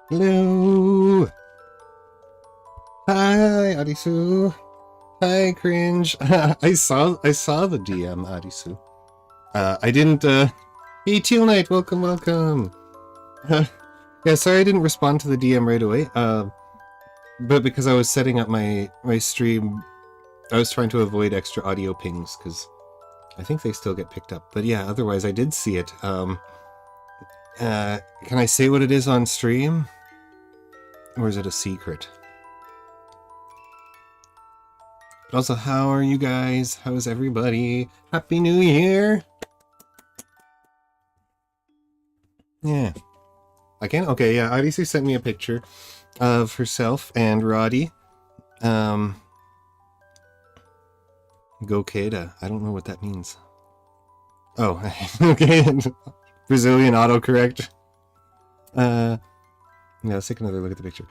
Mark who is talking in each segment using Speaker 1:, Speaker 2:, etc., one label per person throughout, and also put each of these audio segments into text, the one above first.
Speaker 1: Hello. Hi, Arisu. Hi, Cringe. I saw the DM, Arisu. I didn't. Hey, Teal Knight. Welcome, welcome. Yeah, sorry I didn't respond to the DM right away. But because I was setting up my stream, I was trying to avoid extra audio pings because I think they still get picked up. But yeah, otherwise I did see it. Can I say what it is on stream? Or is it a secret? But also, how are you guys? How's everybody? Happy New Year! Yeah. I can? Okay, yeah. Arisu sent me a picture of herself and Roddy. Go Queda. I don't know what that means. Oh, okay. Brazilian autocorrect. Yeah, let's take another look at the picture.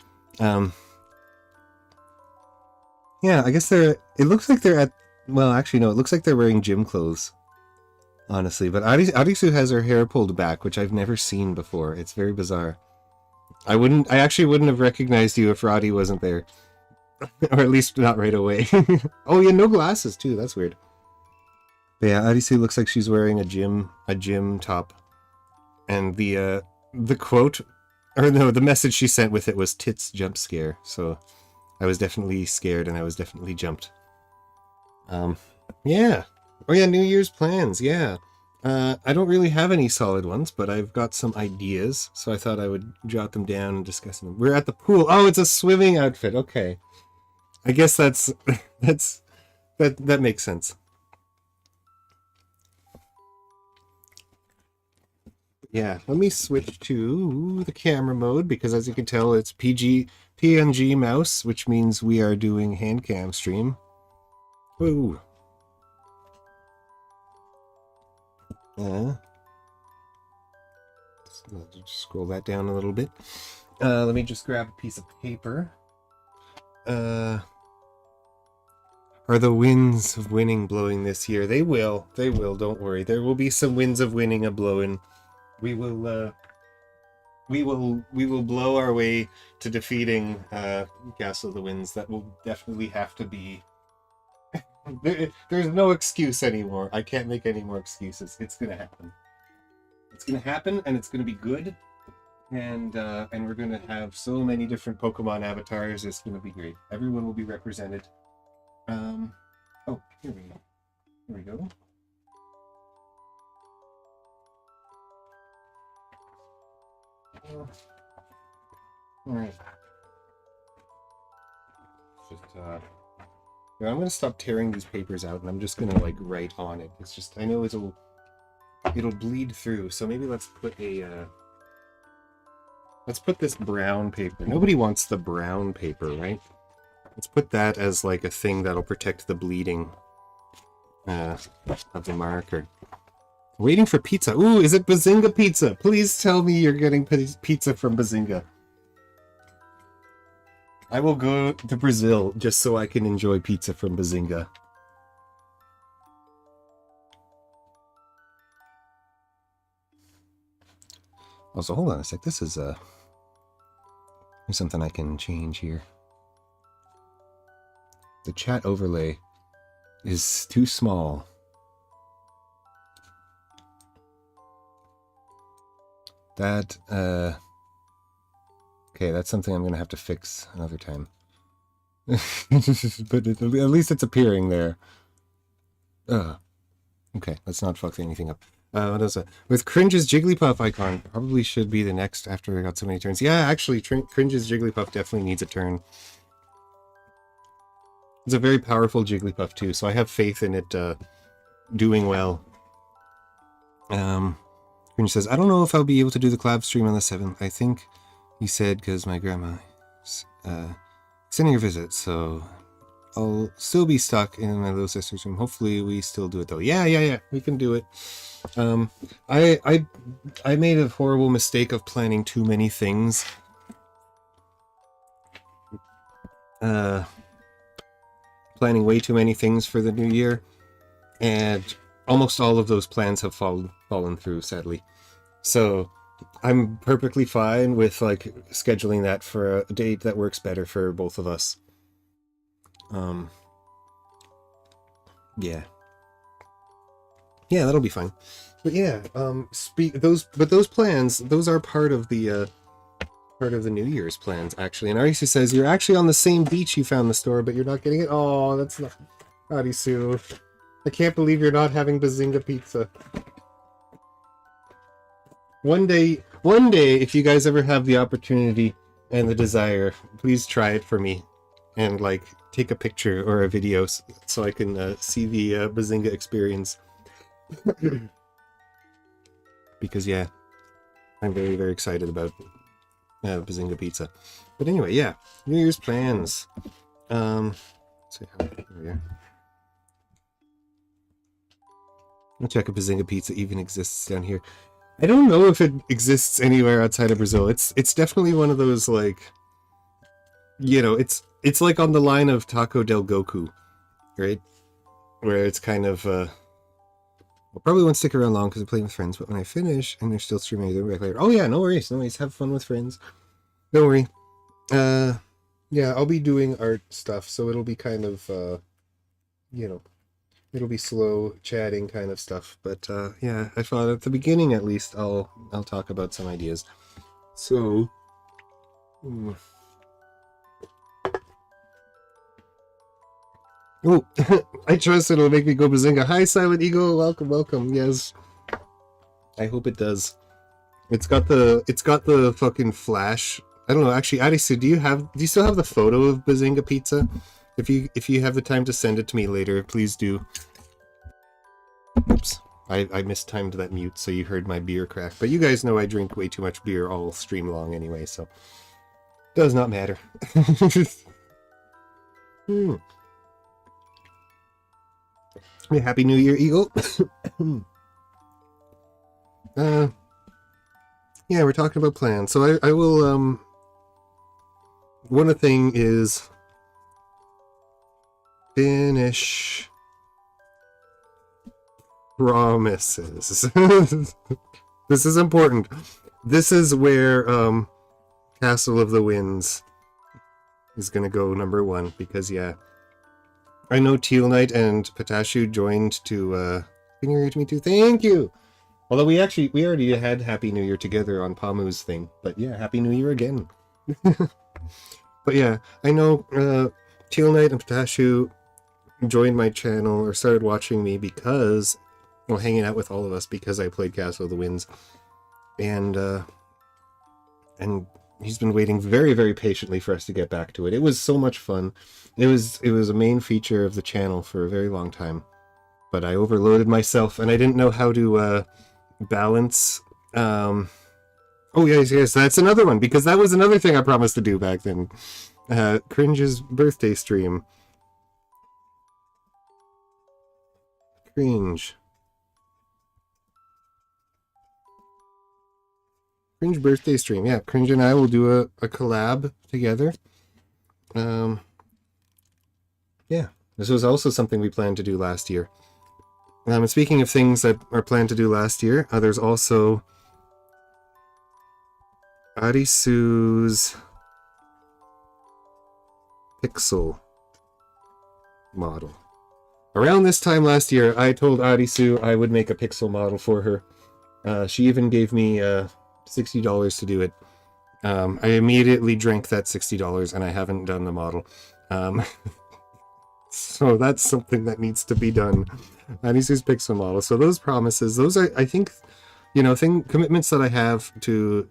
Speaker 1: Yeah, I guess it looks like they're at, well, actually, no, it looks like they're wearing gym clothes, honestly. But Arisu has her hair pulled back, which I've never seen before. It's very bizarre. I actually wouldn't have recognized you if Roddy wasn't there. Or at least not right away. Oh, yeah, no glasses, too. That's weird. But yeah, Arisu looks like she's wearing a gym top. And the quote, or no, the message she sent with it was tits jump scare. So I was definitely scared and I was definitely jumped. Yeah. Oh yeah, New Year's plans, yeah. I don't really have any solid ones, but I've got some ideas, so I thought I would jot them down and discuss them. We're at the pool. Oh, it's a swimming outfit. Okay. I guess that makes sense. Yeah, let me switch to the camera mode because as you can tell, it's PNG mouse, which means we are doing hand cam stream. Woo. Just scroll that down a little bit. Let me just grab a piece of paper. Are the winds of winning blowing this year? They will. They will. Don't worry. There will be some winds of winning a blowing. We will blow our way to defeating Castle of the Winds. That will definitely have to be. There's no excuse anymore. I can't make any more excuses. It's gonna happen. It's gonna happen, and it's gonna be good. And we're gonna have so many different Pokemon avatars. It's gonna be great. Everyone will be represented. Oh, here we go. Here we go. All right. Just yeah, I'm gonna stop tearing these papers out, and I'm just gonna like write on it. It's just I know it'll bleed through. So maybe let's put this brown paper. Nobody wants the brown paper, right? Let's put that as like a thing that'll protect the bleeding of the marker. Waiting for pizza. Ooh, is it Bazinga pizza? Please tell me you're getting pizza from Bazinga. I will go to Brazil just so I can enjoy pizza from Bazinga. Also, hold on a sec. This is there's something I can change here. The chat overlay is too small. That, okay, that's something I'm going to have to fix another time. But at least it's appearing there. Okay, let's not fuck anything up. What else? With Cringe's Jigglypuff icon, probably should be the next after I got so many turns. Yeah, actually, Cringe's Jigglypuff definitely needs a turn. It's a very powerful Jigglypuff too, so I have faith in it doing well. Cringe says, I don't know if I'll be able to do the collab stream on the 7th. I think he said because my grandma is extending her visit, so I'll still be stuck in my little sister's room. Hopefully we still do it though. Yeah, we can do it. I made a horrible mistake of planning too many things. Planning way too many things for the new year, and almost all of those plans have fallen through, sadly. So I'm perfectly fine with like scheduling that for a date that works better for both of us. Yeah. Yeah, that'll be fine. But yeah, those plans, those are part of the New Year's plans actually. And Arisu says you're actually on the same beach you found the store, but you're not getting it. Oh, that's not Arisu. I can't believe you're not having Bazinga pizza. One day, if you guys ever have the opportunity and the desire, please try it for me, and like take a picture or a video so I can see the Bazinga experience. Because yeah, I'm very, very excited about Bazinga pizza. But anyway, yeah, New Year's plans. Let's see how here. I'll check if Bazinga pizza even exists down here. I don't know if it exists anywhere outside of Brazil. It's definitely one of those, like, you know, it's like on the line of Taco del Goku, right? Where it's kind of I probably won't stick around long because I'm playing with friends, but when I finish and they're still streaming, they'll be back later. Oh yeah, no worries. Have fun with friends. Don't worry. Yeah, I'll be doing art stuff, so it'll be kind of you know, it'll be slow chatting kind of stuff. But yeah, I thought at the beginning at least I'll talk about some ideas. So oh, I trust it'll make me go Bazinga. Hi, Silent Eagle. Welcome, welcome. Yes, I hope it does. It's got the fucking flash. I don't know. Actually, Arisu, do you still have the photo of Bazinga pizza? If you have the time to send it to me later, please do. Oops, I mistimed that mute, so you heard my beer crack. But you guys know I drink way too much beer all stream long anyway, so does not matter. Happy New Year, Eagle. Yeah, we're talking about plans. So I will one thing is finish promises. This is important. This is where Castle of the Winds is gonna go number one, because yeah, I know Teal Knight and Patashu joined to Happy New Year to me too. Thank you. Although we already had Happy New Year together on Pamu's thing, but yeah, Happy New Year again. But yeah, I know Teal Knight and Patashu joined my channel or started watching me because, well, hanging out with all of us because I played Castle of the Winds, and he's been waiting very, very patiently for us to get back to it. It was so much fun. It was a main feature of the channel for a very long time, but I overloaded myself and I didn't know how to balance. Oh yes, that's another one, because that was another thing I promised to do back then. Cringe's birthday stream. Cringe birthday stream. Yeah, Cringe and I will do a collab together. Yeah, this was also something we planned to do last year. And speaking of things that are planned to do last year, there's also Arisu's pixel model. Around this time last year, I told Arisu I would make a pixel model for her. She even gave me $60 to do it. I immediately drank that $60 and I haven't done the model. So that's something that needs to be done. Arisu's pixel model. So those promises, those are, I think, you know, commitments that I have to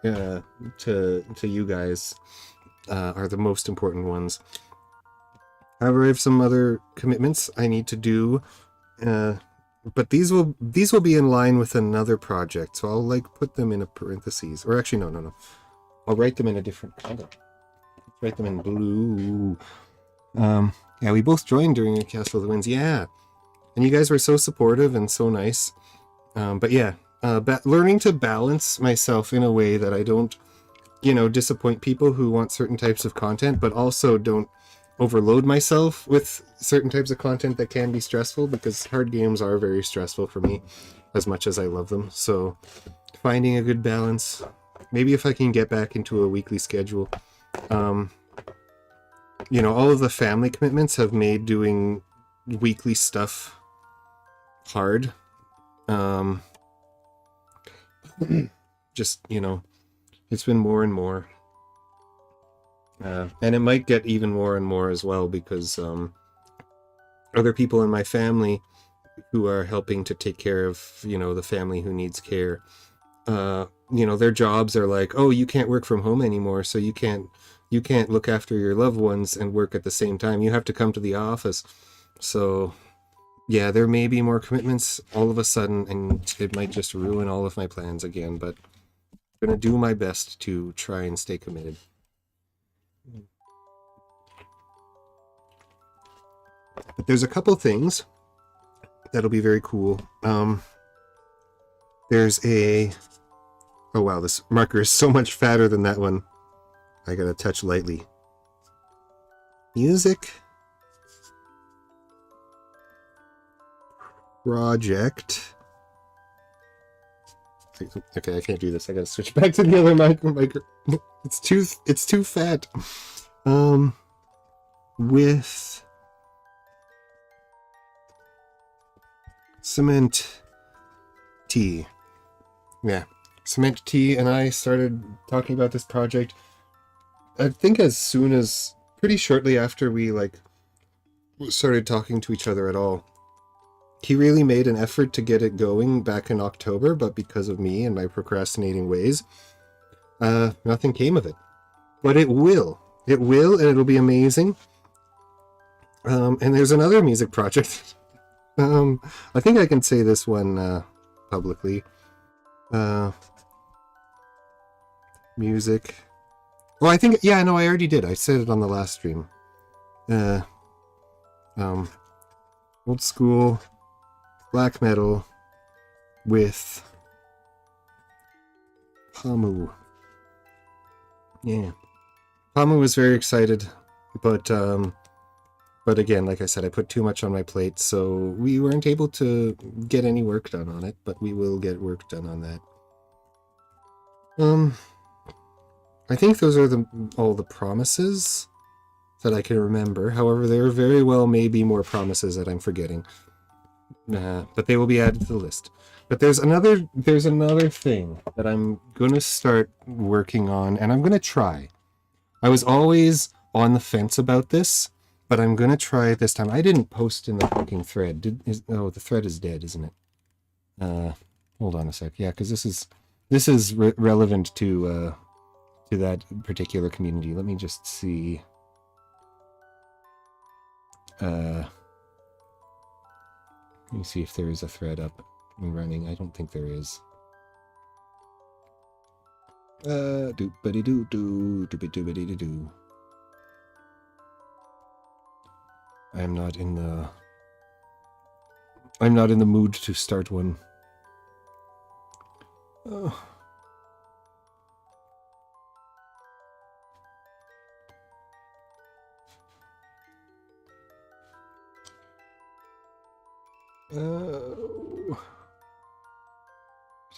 Speaker 1: you guys are the most important ones. However, I have some other commitments I need to do, but these will be in line with another project, so I'll like put them in a parentheses, or actually no, I'll write them in a different color. Write them in blue. Yeah, we both joined during Castle of the Winds. Yeah, and you guys were so supportive and so nice. But yeah, learning to balance myself in a way that I don't, you know, disappoint people who want certain types of content, but also don't overload myself with certain types of content that can be stressful, because hard games are very stressful for me as much as I love them. So finding a good balance. Maybe if I can get back into a weekly schedule. You know, all of the family commitments have made doing weekly stuff hard. Just, you know, it's been more and more. And it might get even more and more as well, because other people in my family who are helping to take care of, you know, the family who needs care, you know, their jobs are like, oh, you can't work from home anymore, so you can't look after your loved ones and work at the same time. You have to come to the office. So yeah, there may be more commitments all of a sudden, and it might just ruin all of my plans again, but I'm going to do my best to try and stay committed. But there's a couple things that'll be very cool. There's a... Oh wow, this marker is so much fatter than that one. I gotta touch lightly. Music. Project. Okay, I can't do this. I gotta switch back to the other micro. It's too fat. With Cement Tea. Yeah. Cement Tea and I started talking about this project, I think as soon as, pretty shortly after we like started talking to each other at all. He really made an effort to get it going back in October, but because of me and my procrastinating ways, nothing came of it. But it will. It will, and it'll be amazing. And there's another music project. I think I can say this one publicly. Music. Oh, I think, yeah, no, I already did. I said it on the last stream. Old school black metal with Pamu. Yeah. Pamu was very excited, but again, like I said, I put too much on my plate, so we weren't able to get any work done on it, but we will get work done on that. I think those are all the promises that I can remember. However, there very well may be more promises that I'm forgetting. But they will be added to the list. But there's another thing that I'm gonna start working on, and I'm gonna try. I was always on the fence about this, but I'm gonna try it this time. I didn't post in the fucking thread. Oh, the thread is dead, isn't it? Hold on a sec. Yeah, because this is relevant to that particular community. Let me just see. Let me see if there is a thread up and running. I don't think there is. Doop-a-dee-doo-doo, doop-a-doo-ba-dee-doo-doo. I'm not in the mood to start one. Oh.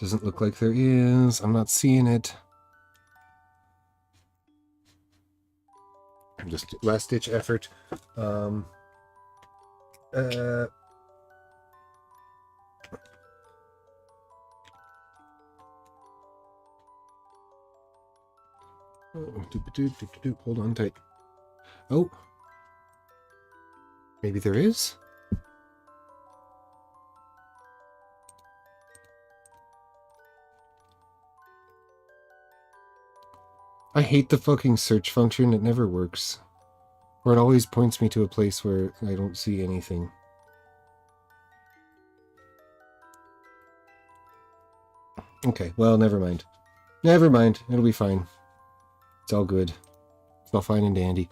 Speaker 1: Doesn't look like there is. I'm not seeing it. Just last ditch effort. Oh, hold on tight. Oh, maybe there is. I hate the fucking search function. It never works. Or it always points me to a place where I don't see anything. Okay, well, never mind. Never mind. It'll be fine. It's all good. It's all fine and dandy.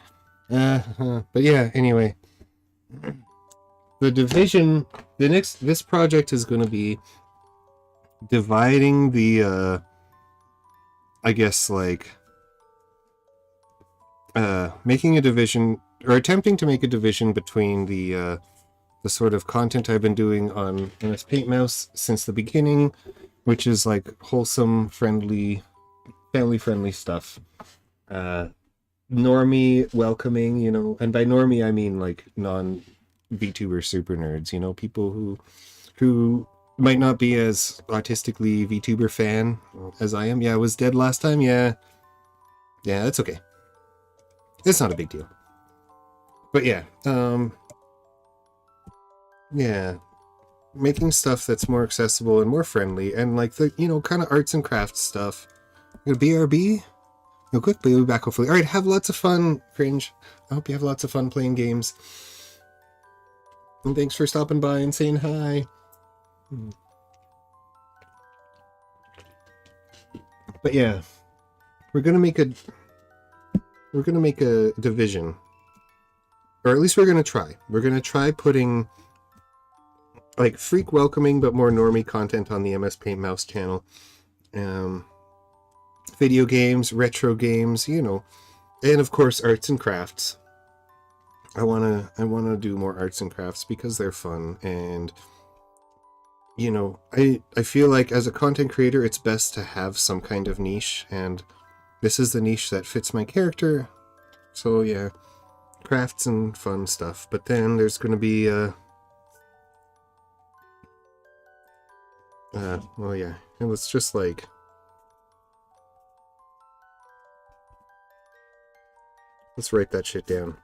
Speaker 1: But yeah, anyway. The division... This project is going to be dividing the, I guess, like... making a division, or attempting to make a division between the sort of content I've been doing on MS Paint Mouse since the beginning, which is like wholesome, friendly, family-friendly stuff. Normie welcoming, you know, and by normie I mean like non-VTuber super nerds, you know, people who might not be as autistically VTuber fan as I am. Yeah, I was dead last time. Yeah, that's okay. It's not a big deal. But yeah, yeah, making stuff that's more accessible and more friendly, and like the, you know, kind of arts and crafts stuff. BRB. Real quick, but you'll be back hopefully. Alright, have lots of fun, Cringe. I hope you have lots of fun playing games. And thanks for stopping by and saying hi. But yeah, we're gonna make a division. Or at least we're gonna try. We're gonna try putting like freak welcoming but more normie content on the MS Paint Mouse channel. Video games, retro games, you know, and of course arts and crafts. I wanna do more arts and crafts because they're fun, and you know, I feel like as a content creator it's best to have some kind of niche, and this is the niche that fits my character. So yeah, crafts and fun stuff. But then there's gonna be well yeah, it was just like, let's write that shit down.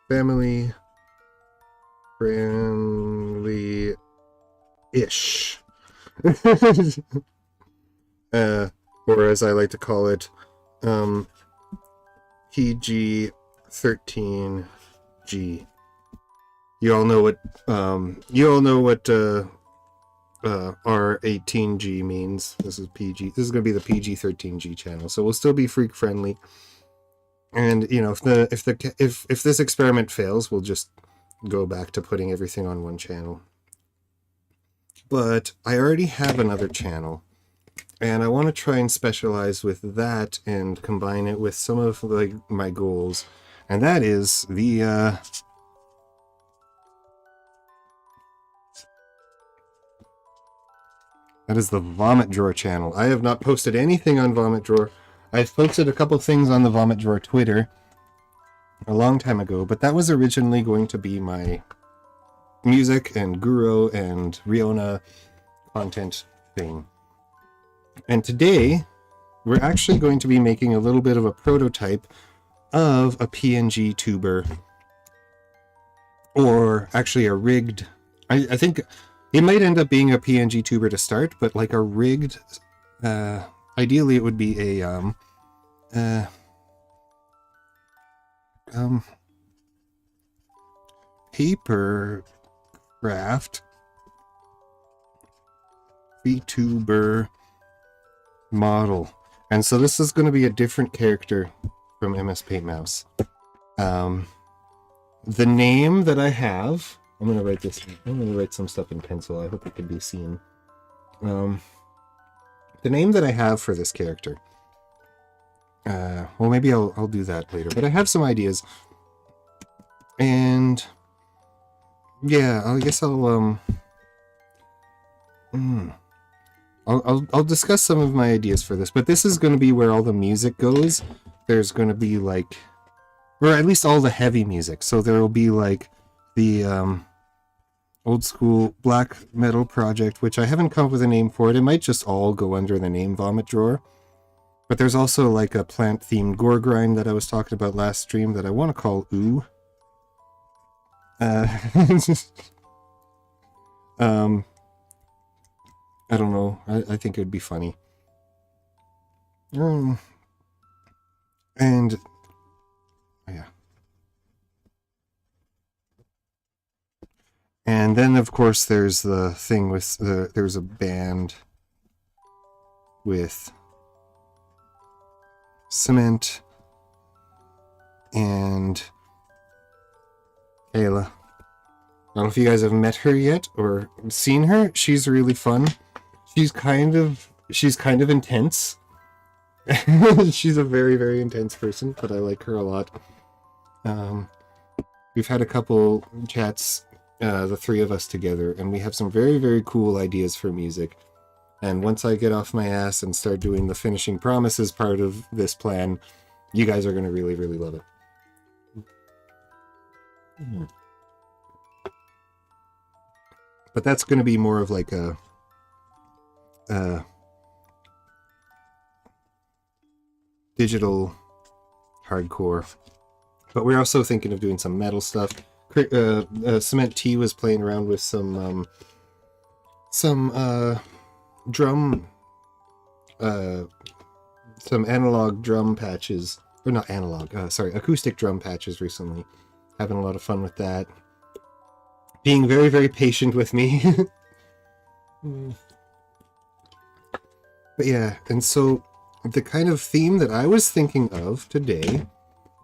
Speaker 1: Family friendly-ish. Or as I like to call it, PG-13G. You all know what R18G means. This is PG. This is going to be the PG-13G channel, so we'll still be freak friendly. And you know, if this experiment fails, we'll just go back to putting everything on one channel. But I already have another channel, and I want to try and specialize with that and combine it with some of like my goals, and that is the that is the Vomit Drawer channel. I have not posted anything on Vomit Drawer. I've posted a couple things on the Vomit Drawer Twitter a long time ago, but that was originally going to be my music and Guru and Riona content thing. And today, we're actually going to be making a little bit of a prototype of a PNG tuber. Or actually a rigged... I think it might end up being a PNG tuber to start, but like a rigged... ideally it would be a... papercraft vtuber model. And so this is going to be a different character from MS Paint Mouse. The name that I have... I'm going to write this... I'm going to write some stuff in pencil. I hope it can be seen. The name that I have for this character... well, maybe I'll do that later. But I have some ideas. And... yeah, I guess I'll discuss some of my ideas for this, but this is going to be where all the music goes. There's going to be like, or at least all the heavy music. So there will be like the old school black metal project, which I haven't come up with a name for it. It might just all go under the name Vomit Drawer. But there's also like a plant-themed gore grind that I was talking about last stream that I want to call Ooh. I don't know. I think it would be funny. And yeah. And then of course there's the thing with there's a band with Cement and Kayla. I don't know if you guys have met her yet or seen her. She's really fun. She's kind of intense. She's a very, very intense person, but I like her a lot. We've had a couple chats the three of us together, and we have some very, very cool ideas for music. And once I get off my ass and start doing the finishing promises part of this plan, you guys are going to really, really love it. But that's going to be more of like a digital hardcore. But we're also thinking of doing some metal stuff. Cement T was playing around with some drum, some analog drum patches, or not analog, sorry, acoustic drum patches recently. Having a lot of fun with that. Being very, very patient with me. But yeah, and so the kind of theme that I was thinking of today,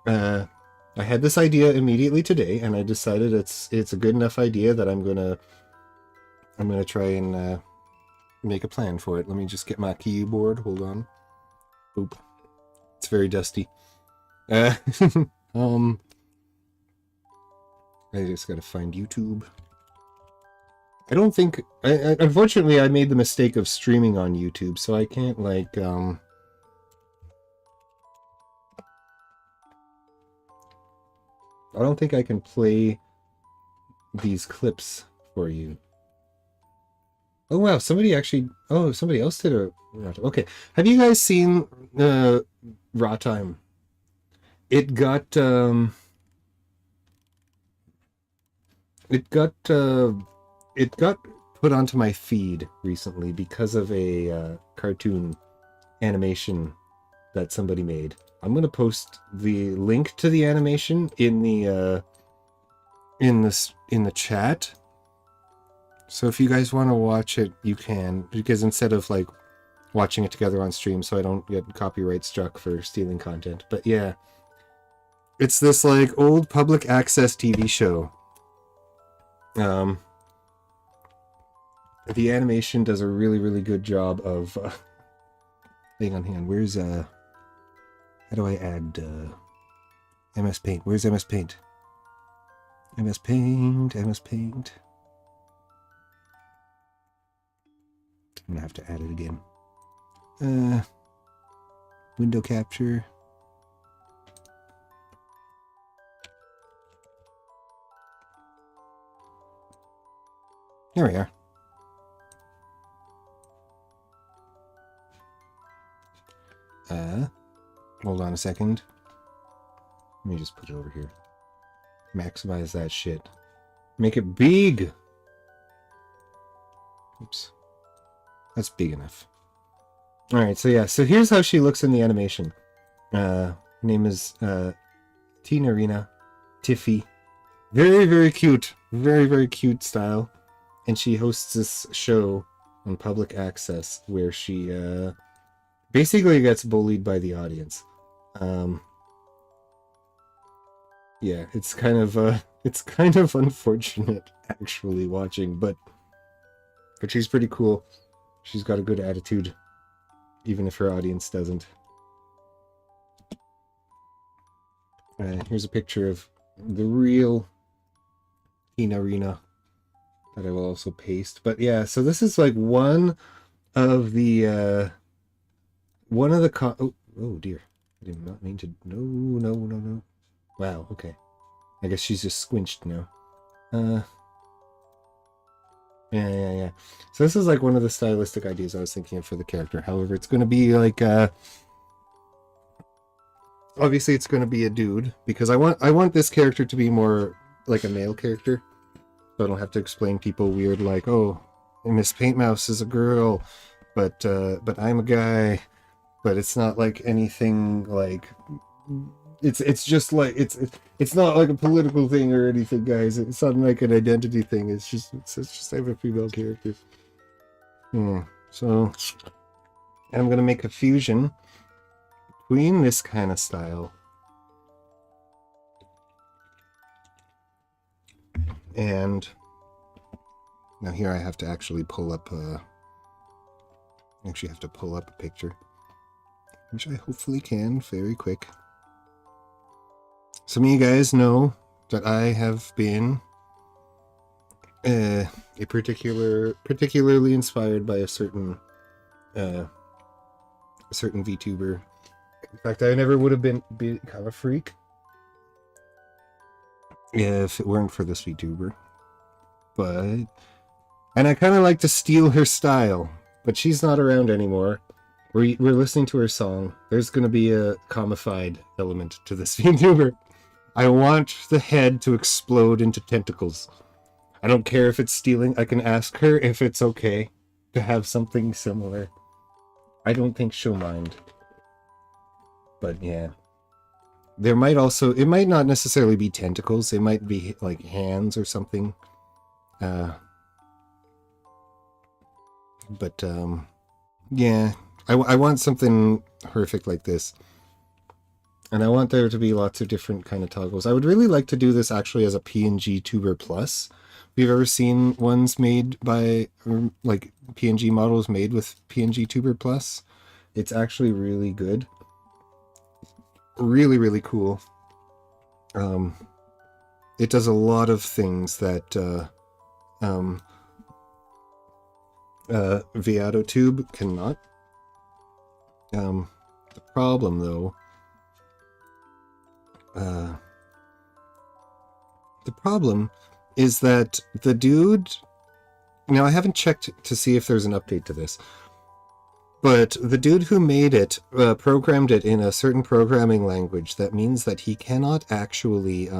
Speaker 1: I had this idea immediately today, and I decided it's a good enough idea that I'm gonna try and make a plan for it. Let me just get my keyboard. Hold on. Oop, it's very dusty. I just gotta find YouTube. I don't think... unfortunately, I made the mistake of streaming on YouTube, so I can't, like, I don't think I can play these clips for you. Oh, wow, somebody actually... Oh, somebody else did a... Okay, have you guys seen Raw Time? It got put onto my feed recently because of a cartoon animation that somebody made. I'm gonna post the link to the animation in the chat. So if you guys want to watch it, you can, because instead of like watching it together on stream, so I don't get copyright struck for stealing content. But yeah, it's this like old public access TV show. The animation does a really, really good job of... hang on. Where's... how do I add... MS Paint? Where's MS Paint? MS Paint... I'm gonna have to add it again. Window capture... There we are. Hold on a second. Let me just put it over here. Maximize that shit. Make it big! Oops. That's big enough. Alright, so yeah, so here's how she looks in the animation. Her name is Tina Rena Tiffy. Very, very cute. Very, very cute style. And she hosts this show on public access where she basically gets bullied by the audience. Yeah, it's kind of unfortunate actually watching, but she's pretty cool. She's got a good attitude, even if her audience doesn't. Here's a picture of the real Tina Rena that I will also paste. But yeah, so this is like one of the oh dear, I did not mean to. No. Wow, okay, I guess she's just squinched now. Yeah. So this is like one of the stylistic ideas I was thinking of for the character. However, it's going to be like obviously it's going to be a dude, because I want this character to be more like a male character, so I don't have to explain people weird like, oh, Miss Paintmouse is a girl, but I'm a guy. But it's not like anything like it's just like it's not like a political thing or anything, guys. It's not like an identity thing. It's just I have a female character. Yeah. So I'm gonna make a fusion between this kind of style and now here I have to actually pull up a picture, which I hopefully can very quick. Some of you guys know that I have been particularly inspired by a certain VTuber. In fact, I never would have become a freak if it weren't for this VTuber. And I kind of like to steal her style, but she's not around anymore. We're listening to her song. There's going to be a comified element to this VTuber. I want the head to explode into tentacles. I don't care if it's stealing. I can ask her if it's okay to have something similar. I don't think she'll mind. But yeah. There might also... It might not necessarily be tentacles. It might be like hands or something. Yeah. I want something perfect like this. And I want there to be lots of different kind of toggles. I would really like to do this actually as a PNG Tuber Plus. Have you ever seen ones made by, like, PNG models made with PNG Tuber Plus? It's actually really good. Really, really cool. It does a lot of things that vtube cannot. The problem, though... the problem is that the dude... Now, I haven't checked to see if there's an update to this, but the dude who made it programmed it in a certain programming language that means that he cannot actually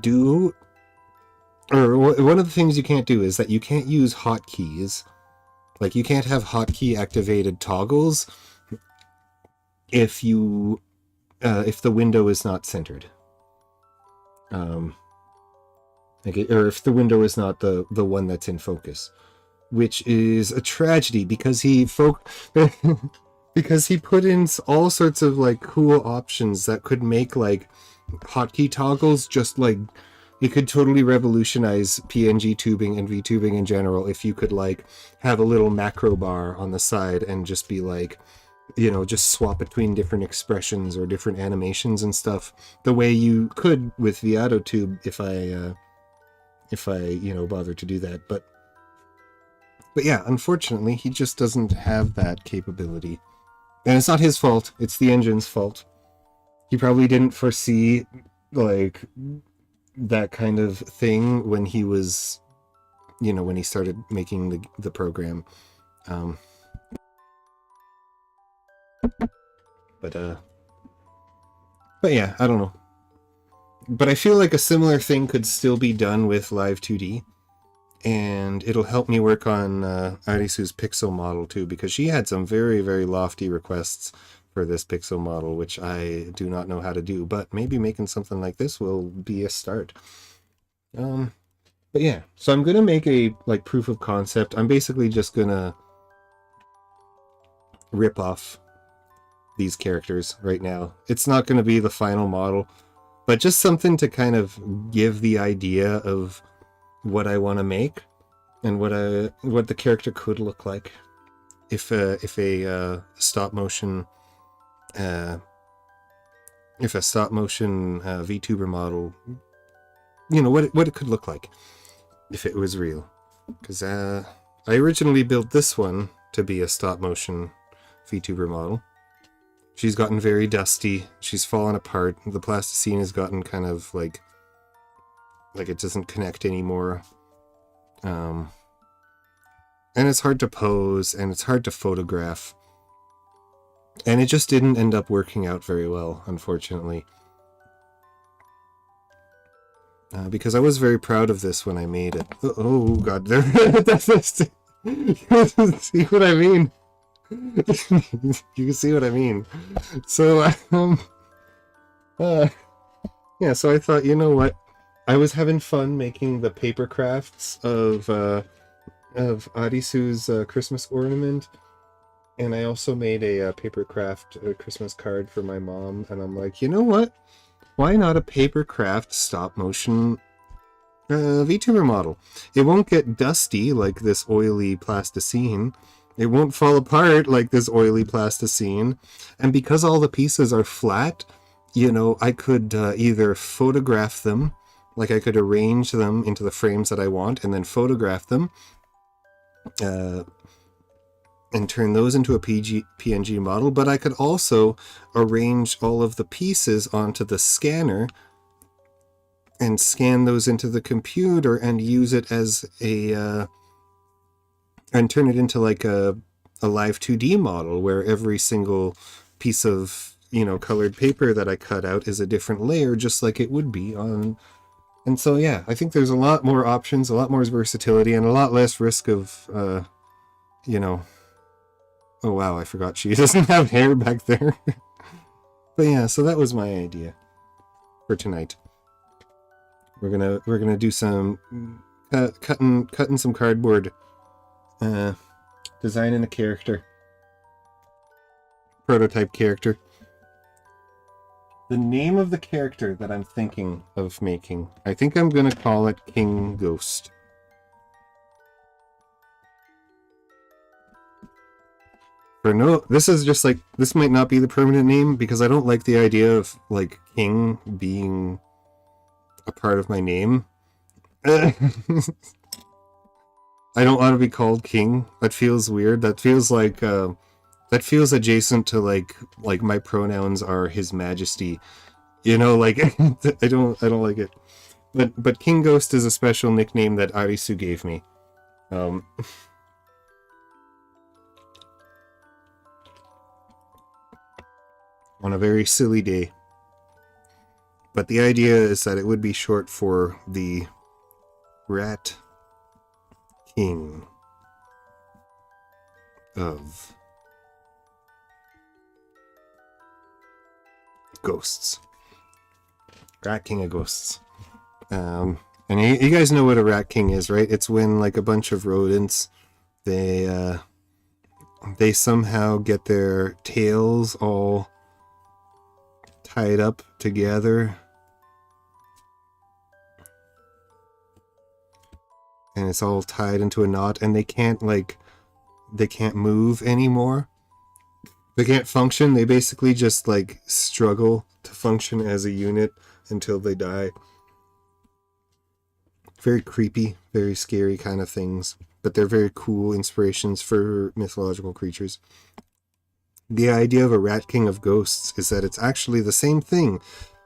Speaker 1: do... Or one of the things you can't do is that you can't use hotkeys. Like, you can't have hotkey activated toggles if you... if the window is not centered. Or if the window is not the one that's in focus. Which is a tragedy, because because he put in all sorts of, like, cool options that could make, like, hotkey toggles just, like... It could totally revolutionize PNG tubing and VTubing in general if you could, like, have a little macro bar on the side and just be, like... You know, just swap between different expressions or different animations and stuff, the way you could with vtube if I you know, bother to do that. But yeah, unfortunately, he just doesn't have that capability, and it's not his fault. It's the engine's fault. He probably didn't foresee, like, that kind of thing when he was, you know, when he started making the program. But yeah, I don't know. But I feel like a similar thing could still be done with Live 2D, and it'll help me work on Arisu's pixel model too, because she had some very, very lofty requests for this pixel model, which I do not know how to do, but maybe making something like this will be a start. But yeah, so I'm gonna make a, like, proof of concept. I'm basically just gonna rip off these characters right now. It's not going to be the final model, but just something to kind of give the idea of what I want to make and what the character could look like if a stop motion VTuber model, you know, what it could look like if it was real. Because I originally built this one to be a stop motion VTuber model. She's gotten very dusty. She's fallen apart. The plasticine has gotten kind of like it doesn't connect anymore. And it's hard to pose, and it's hard to photograph. And it just didn't end up working out very well, unfortunately. Because I was very proud of this when I made it. Oh god, there. See what I mean? You can see what I mean. So, yeah, so I thought, you know what? I was having fun making the paper crafts of Arisu's Christmas ornament, and I also made a paper craft Christmas card for my mom, and I'm like, you know what? Why not a paper craft stop motion VTuber model? It won't get dusty like this oily plasticine. It won't fall apart like this oily plasticine. And because all the pieces are flat, you know, I could either photograph them Like I could arrange them into the frames that I want and then photograph them and turn those into a PNG model, but I could also arrange all of the pieces onto the scanner and scan those into the computer and use it as a and turn it into like a live 2D model where every single piece of, you know, colored paper that I cut out is a different layer, just like it would be on. And so, yeah, I think there's a lot more options, a lot more versatility, and a lot less risk of, you know, oh wow, I forgot she doesn't have hair back there. But yeah, so that was my idea for tonight. We're gonna do some cutting some cardboard, designing a character, prototype character. The name of the character that I'm thinking of making, I think I'm gonna call it King Ghost. For no, this is just like, this might not be the permanent name because I don't like the idea of like King being a part of my name. I don't want to be called King. That feels weird. That feels like that feels adjacent to like my pronouns are His Majesty. You know, like I don't like it. But King Ghost is a special nickname that Arisu gave me. On a very silly day. But the idea is that it would be short for the Rat King of Ghosts. Rat King of Ghosts. And you guys know what a Rat King is, right? It's when like a bunch of rodents, they somehow get their tails all tied up together. And it's all tied into a knot, and they can't move anymore. They can't function. They basically just like struggle to function as a unit until they die. Very creepy, very scary kind of things, but they're very cool inspirations for mythological creatures. The idea of a Rat King of Ghosts is that it's actually the same thing,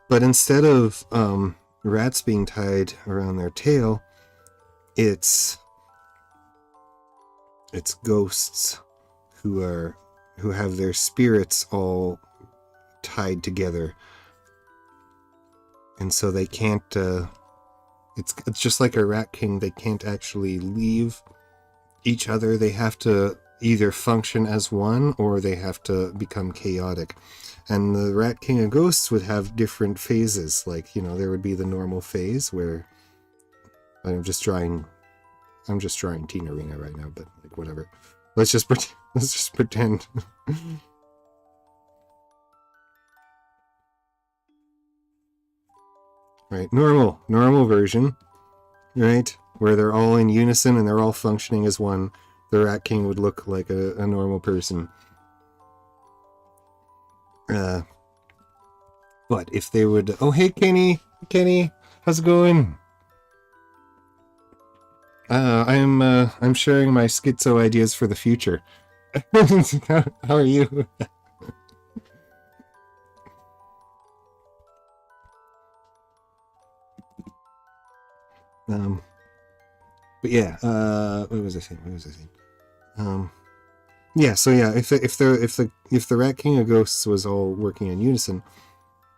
Speaker 1: but instead of rats being tied around their tail, it's ghosts who have their spirits all tied together, and so they can't. It's just like a Rat King. They can't actually leave each other. They have to either function as one or they have to become chaotic. And the Rat King of Ghosts would have different phases. Like, you know, there would be the normal phase where I'm just drawing Tina Arena right now, but like whatever. Let's just pretend. Right, normal version, right? Where they're all in unison and they're all functioning as one. The Rat King would look like a normal person. But if they would, oh hey Kenny, how's it going? I'm sharing my schizo ideas for the future. How are you? But yeah, what was I saying? Yeah, so yeah, if the Rat King of Ghosts was all working in unison,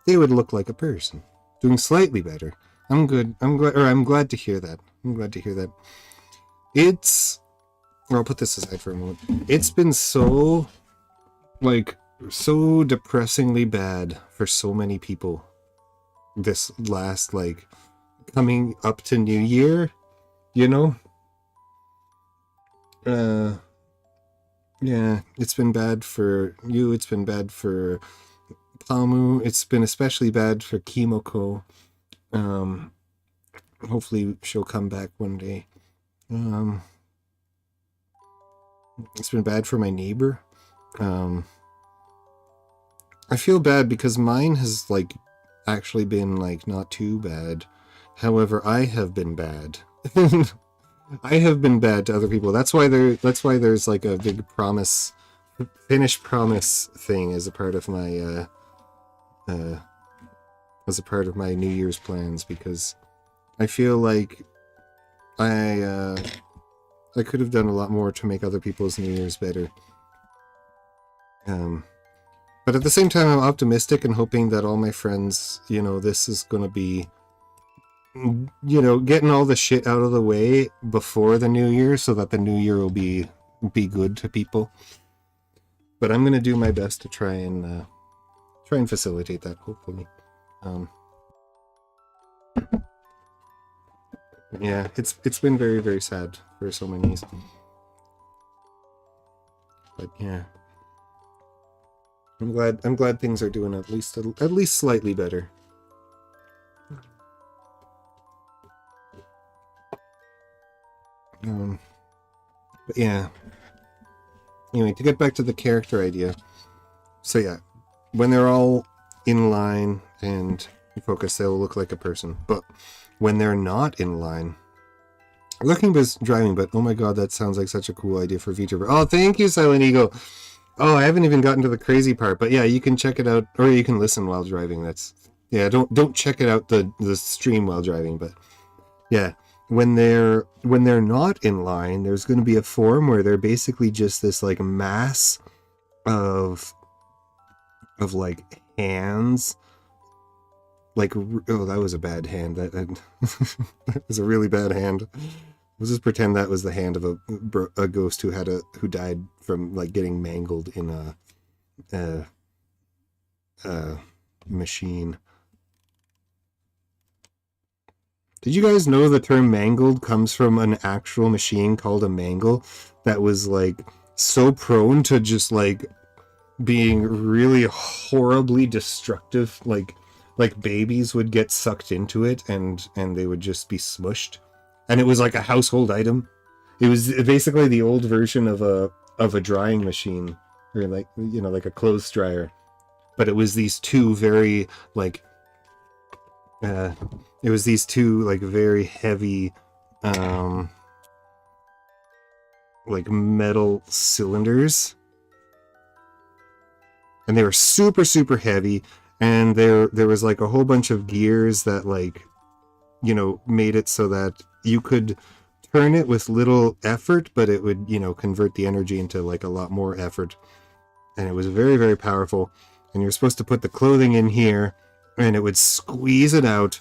Speaker 1: they would look like a person, doing slightly better. I'm glad to hear that. I'll put this aside for a moment. It's been so depressingly bad for so many people this last, coming up to New Year, you know? Yeah, it's been bad for you, it's been bad for Pamu, it's been especially bad for Kimoko. Hopefully she'll come back one day. It's been bad for my neighbor. I feel bad because mine has actually been not too bad. However, I have been bad. I have been bad to other people. That's why there's like a big promise, finished promise thing as a part of my New Year's plans, because I feel like I could have done a lot more to make other people's New Year's better. But at the same time, I'm optimistic and hoping that all my friends, this is going to be, getting all the shit out of the way before the New Year, so that the New Year will be good to people. But I'm going to do my best to try and facilitate that, hopefully. Yeah, it's been very, very sad for so many. But yeah, I'm glad things are doing at least slightly better. But yeah. Anyway, to get back to the character idea. So yeah, when they're all in line and focus, they'll look like a person. But when they're not in line, looking is driving, but oh my god, that sounds like such a cool idea for vtuber. Oh, thank you, Silent Eagle. Oh, I haven't even gotten to the crazy part, but yeah, you can check it out, or you can listen while driving. Don't check it out the stream while driving, but yeah, when they're not in line, there's going to be a form where they're basically just this like mass of like hands. Like, oh, that was a bad hand. That was a really bad hand. Let's just pretend that was the hand of a ghost who died from like getting mangled in a machine. Did you guys know the term mangled comes from an actual machine called a mangle that was like so prone to just like being really horribly destructive, like babies would get sucked into it and they would just be smushed, and it was like a household item. It was basically the old version of a drying machine, or like like a clothes dryer, but it was these two very like very heavy like metal cylinders, and they were super, super heavy, and there was like a whole bunch of gears that like made it so that you could turn it with little effort, but it would convert the energy into like a lot more effort, and it was very, very powerful. And you're supposed to put the clothing in here, and it would squeeze it out,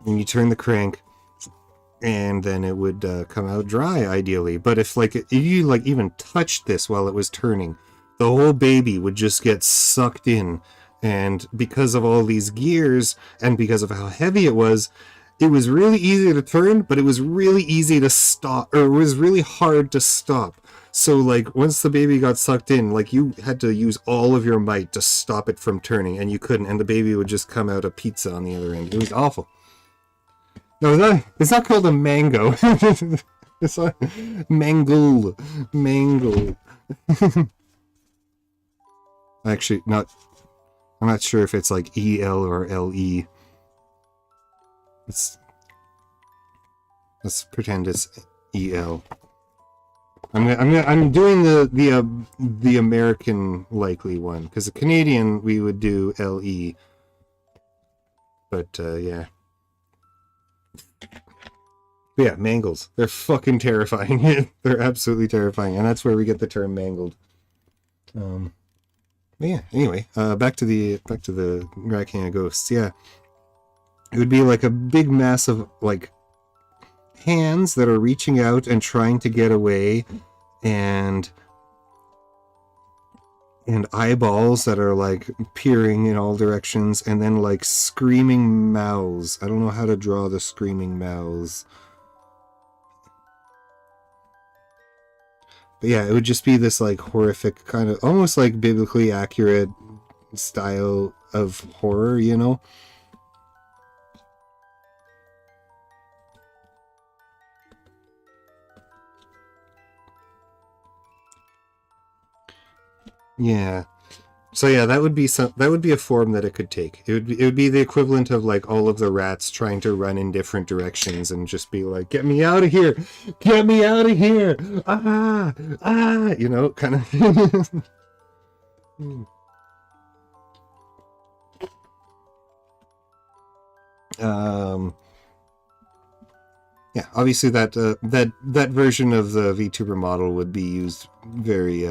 Speaker 1: and you turn the crank, and then it would come out dry, ideally. But if you like even touched this while it was turning, the whole baby would just get sucked in. And because of all these gears and because of how heavy it was really easy to turn, but it was really easy to stop, or it was really hard to stop. So like once the baby got sucked in, like you had to use all of your might to stop it from turning, and you couldn't, and the baby would just come out a pizza on the other end. It was awful. No, it's not called a mango. It's a mangle. Actually, I'm not sure if it's like EL or LE. Let's pretend it's EL. I'm doing the American likely one, because the Canadian we would do LE. But yeah. But yeah, mangles. They're fucking terrifying. They're absolutely terrifying, and that's where we get the term mangled. But yeah. Anyway, back to the Rat King of Ghosts. Yeah, it would be like a big mass of like hands that are reaching out and trying to get away, and eyeballs that are like peering in all directions, and then like screaming mouths. I don't know how to draw the screaming mouths. But yeah, it would just be this like horrific kind of almost like biblically accurate style of horror, Yeah. So yeah, that would be a form that it could take. It would be the equivalent of like all of the rats trying to run in different directions and just be like, "Get me out of here! Get me out of here! Ah, ah!" You know, kind of. um, yeah, obviously that version of the VTuber model would be used very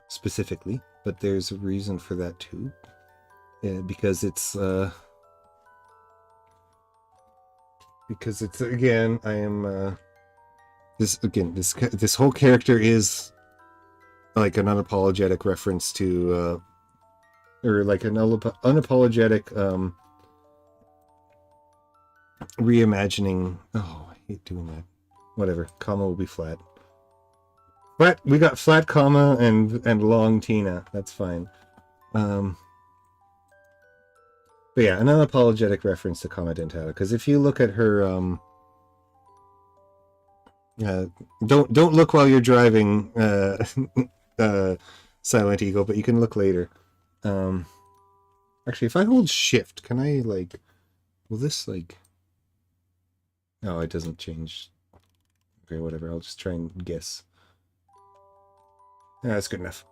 Speaker 1: specifically, but there's a reason for that too. Because it's again, I am this whole character is like an unapologetic reference to or like an unapologetic reimagining. Oh, I hate doing that. Whatever, comma will be flat. But we got flat comma and long Tina. That's fine. But yeah, an unapologetic reference to Comma Dentata. Because if you look at her, don't look while you're driving, Silent Eagle, but you can look later. Actually, if I hold Shift, can I like? Will this like? No, it doesn't change. Okay, whatever. I'll just try and guess. Yeah, that's good enough.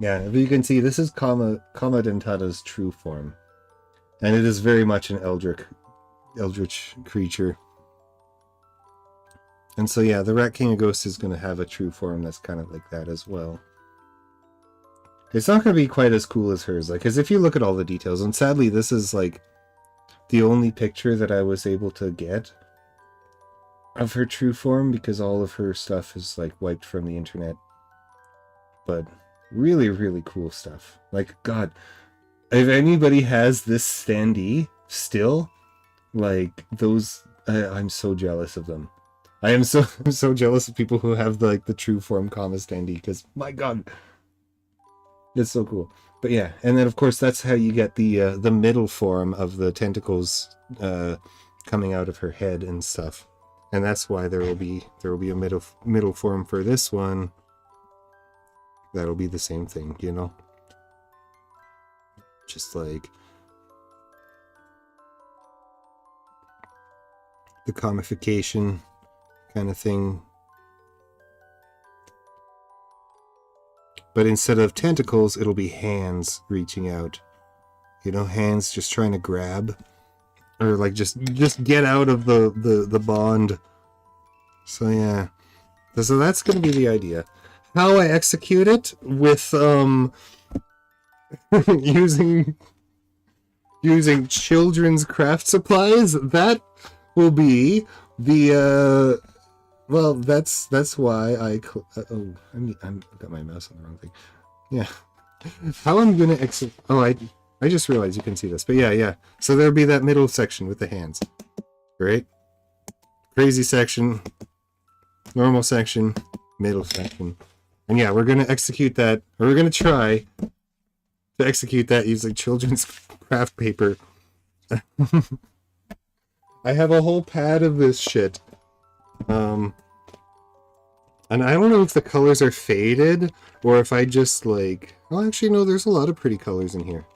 Speaker 1: Yeah, if you can see, this is Comma Dentata's true form. And it is very much an eldritch creature. And so yeah, the Rat King of Ghosts is going to have a true form that's kind of like that as well. It's not going to be quite as cool as hers, like, because if you look at all the details, and sadly this is like the only picture that I was able to get of her true form, because all of her stuff is like wiped from the internet. But really, really cool stuff. Like, God, if anybody has this standee still, like those, I'm so jealous of them. I'm so jealous of people who have like the true form comma standee, because my God, it's so cool. But yeah, and then of course that's how you get the middle form of the tentacles coming out of her head and stuff. And that's why there will be a middle form for this one. That'll be the same thing, you know? Just like the comification kind of thing. But instead of tentacles, it'll be hands reaching out. You know, hands just trying to grab. Or like just get out of the bond. So yeah. So that's gonna be the idea. How I execute it with using children's craft supplies, that will be the well, that's why I got my mouse on the wrong thing. Yeah. How I'm gonna execute. Oh, I just realized you can see this, but yeah. So there'll be that middle section with the hands, right? Crazy section, normal section, middle section. And yeah, we're going to execute that, or we're going to try to execute that using children's craft paper. I have a whole pad of this shit. And I don't know if the colors are faded, or if I just like... Well, actually, no, there's a lot of pretty colors in here.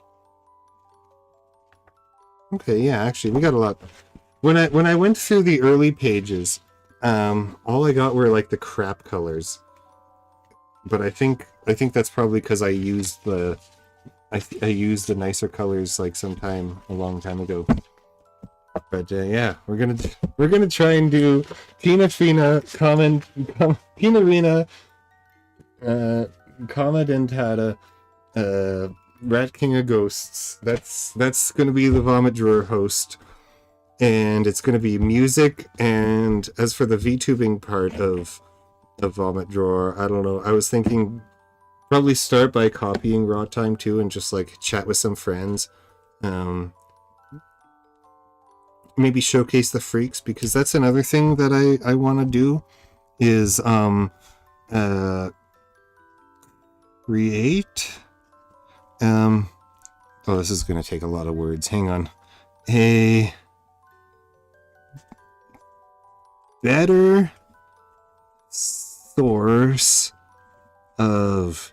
Speaker 1: Okay, yeah, actually, we got a lot. When I went through the early pages, all I got were like the crap colors. But I think that's probably because I used the nicer colors like a long time ago. But yeah, we're gonna try and do Tina Fina, Tina Rina, Comma Dentata, Rat King of Ghosts. That's gonna be the Vomit Drawer host, and it's gonna be music. And as for the VTubing part of Vomit Drawer, I don't know. I was thinking probably start by copying Raw Time too, and just like chat with some friends. Maybe showcase the freaks, because that's another thing that I want to do is create oh, this is gonna take a lot of words. Hang on. A better source of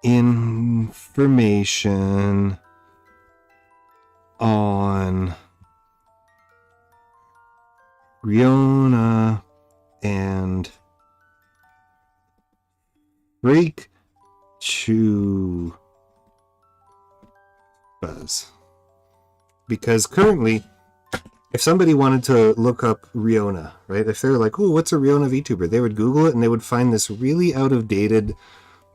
Speaker 1: information on Riona and freakchuubas. Because currently, if somebody wanted to look up Riona, right? If they're like, "Oh, what's a Riona VTuber?" They would Google it and they would find this really out of dated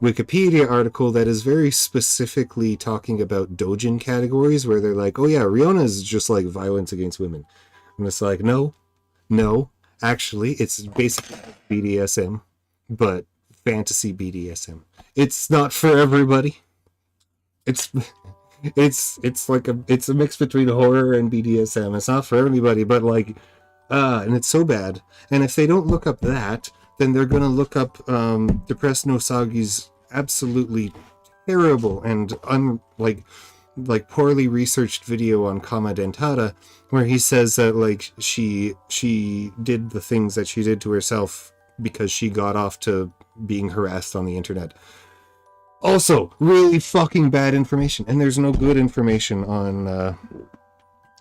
Speaker 1: Wikipedia article that is very specifically talking about doujin categories, where they're like, "Oh yeah, Riona is just like violence against women," and it's like, no, actually, it's basically BDSM, but fantasy BDSM. It's not for everybody. It's it's a mix between horror and BDSM. It's not for everybody, but like, and it's so bad. And if they don't look up that, then they're gonna look up Depressed No Sagi's absolutely terrible and like poorly researched video on Kama Dentata, where he says that like she did the things that she did to herself because she got off to being harassed on the internet. Also, really fucking bad information, and there's no good information on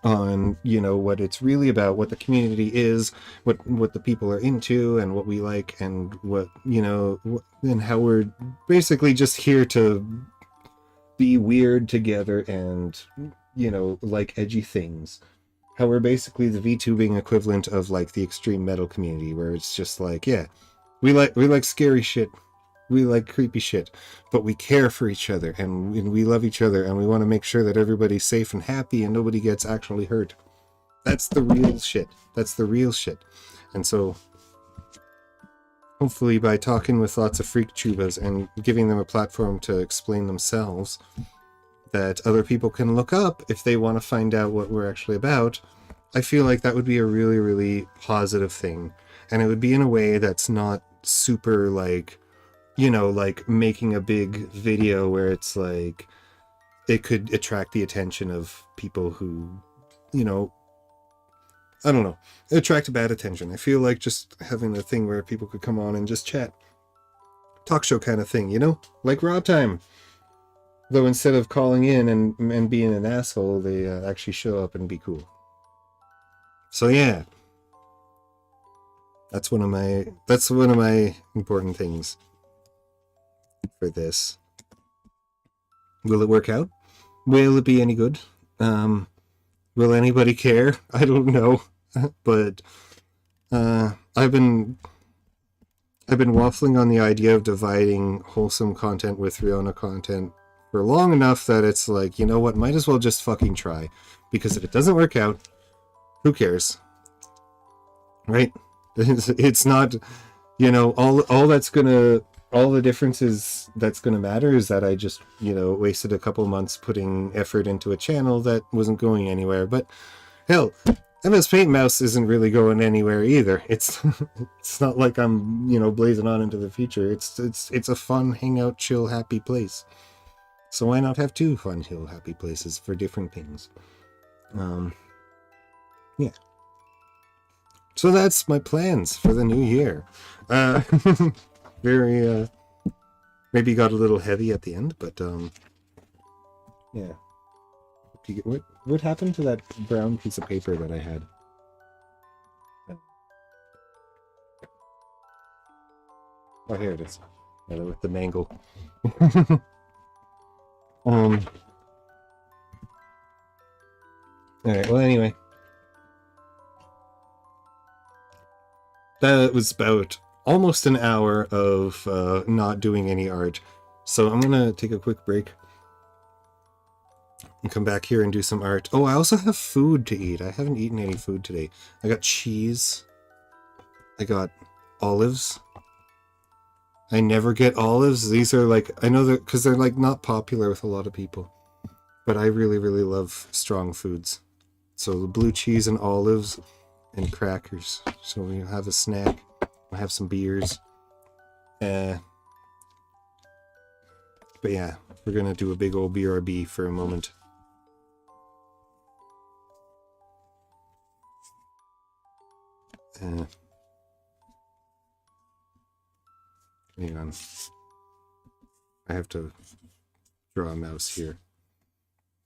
Speaker 1: what it's really about, what the community is, what the people are into, and what we like, and what and how we're basically just here to be weird together and like edgy things. How we're basically the VTubing equivalent of like the extreme metal community, where it's just like, yeah, we like scary shit. We like creepy shit, but we care for each other and we love each other and we want to make sure that everybody's safe and happy and nobody gets actually hurt. That's the real shit. That's the real shit. And so hopefully by talking with lots of freakchuubas and giving them a platform to explain themselves, that other people can look up if they want to find out what we're actually about, I feel like that would be a really, really positive thing. And it would be in a way that's not super like, like making a big video where it's like it could attract the attention of people who, I don't know, attract bad attention. I feel like just having a thing where people could come on and just chat. Talk show kind of thing, like Raw Time. Though instead of calling in and being an asshole, they actually show up and be cool. So yeah, that's one of my important things for this. Will it work out? Will it be any good? Will anybody care? I don't know. But I've been waffling on the idea of dividing wholesome content with Riona content for long enough that it's like, you know what, might as well just fucking try. Because if it doesn't work out, who cares? Right? It's not, all the differences that's gonna matter is that I just, wasted a couple months putting effort into a channel that wasn't going anywhere. But hell, MS Paint Mouse isn't really going anywhere either. It's not like I'm, blazing on into the future. It's a fun, hangout, chill, happy place. So why not have two fun, chill, happy places for different things? Yeah. So that's my plans for the new year. Very, maybe got a little heavy at the end, but yeah. What happened to that brown piece of paper that I had? Oh, here it is. With the mangle. Alright, well anyway. That was about almost an hour of not doing any art. So I'm gonna take a quick break and come back here and do some art. Oh, I also have food to eat. I haven't eaten any food today. I got cheese. I got olives. I never get olives. These are like, I know that because they're like not popular with a lot of people. But I really, really love strong foods. So the blue cheese and olives and crackers. So we'll have a snack. We'll have some beers. But yeah, we're going to do a big old BRB for a moment. Hang on. I have to draw a mouse here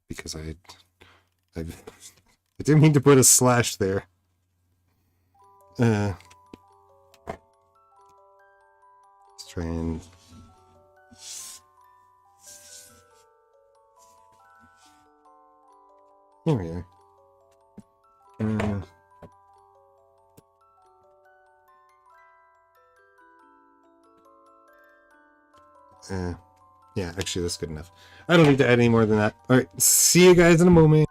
Speaker 1: because I didn't mean to put a slash there. Let's try and there we are. Yeah, actually that's good enough. I don't need to add any more than that. Alright, see you guys in a moment.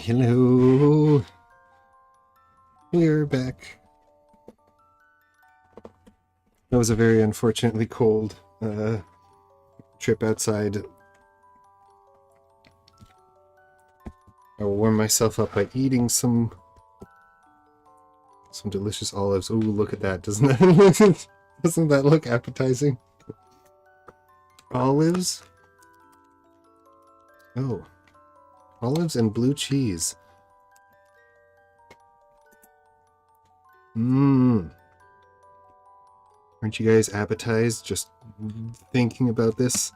Speaker 1: Hello. We're back. That was a very unfortunately cold trip outside. I'll warm myself up by eating some delicious olives. Oh, look at that. Doesn't that look appetizing? Olives? Oh. Olives and blue cheese. Mmm. Aren't you guys appetized just thinking about this?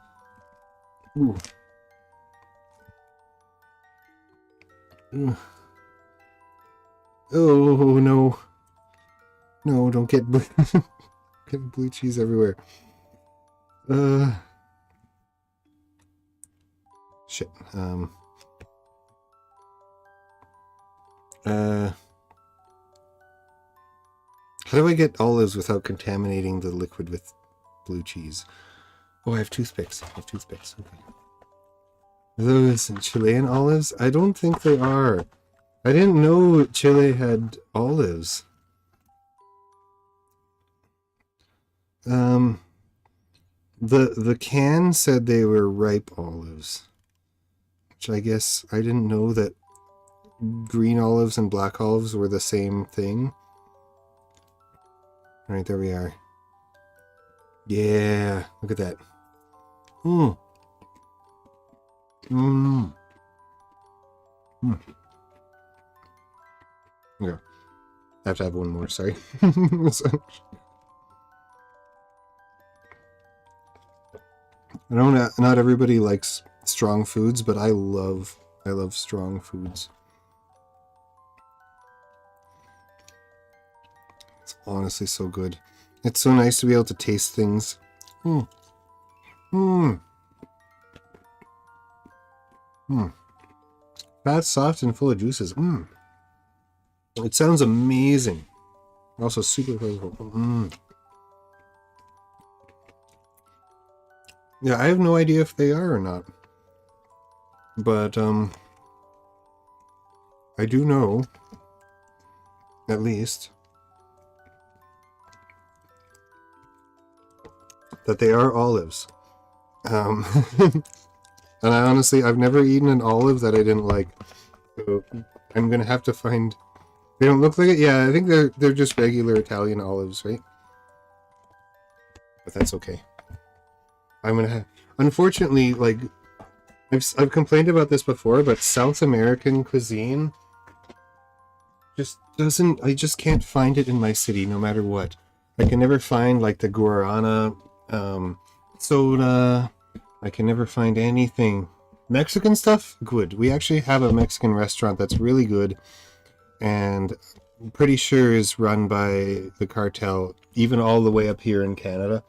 Speaker 1: Ooh. Oh no. No, don't get blue cheese everywhere. Shit. How do I get olives without contaminating the liquid with blue cheese? Oh, I have toothpicks. Okay. Are those Chilean olives? I don't think they are. I didn't know Chile had olives. The can said they were ripe olives. Which I guess I didn't know that green olives and black olives were the same thing. Alright, there we are. Yeah, look at that. Mmm. Mmm. Mmm. Okay. I have to have one more, sorry. I know not everybody likes strong foods, but I love strong foods. It's honestly so good. It's so nice to be able to taste things. Mmm. Mmm. Mmm. Fat, soft, and full of juices. Mmm. It sounds amazing. Also super flavorful. Mmm. Yeah, I have no idea if they are or not. But, I do know, at least, that they are olives. And I honestly, I've never eaten an olive that I didn't like. So I'm gonna have to find... They don't look like it? Yeah, I think they're just regular Italian olives, right? But that's okay. I'm gonna have... Unfortunately, like... I've complained about this before, but South American cuisine just doesn't... I just can't find it in my city, no matter what. I can never find, like, the guarana, soda. I can never find anything. Mexican stuff? Good. We actually have a Mexican restaurant that's really good, and I'm pretty sure is run by the cartel, even all the way up here in Canada.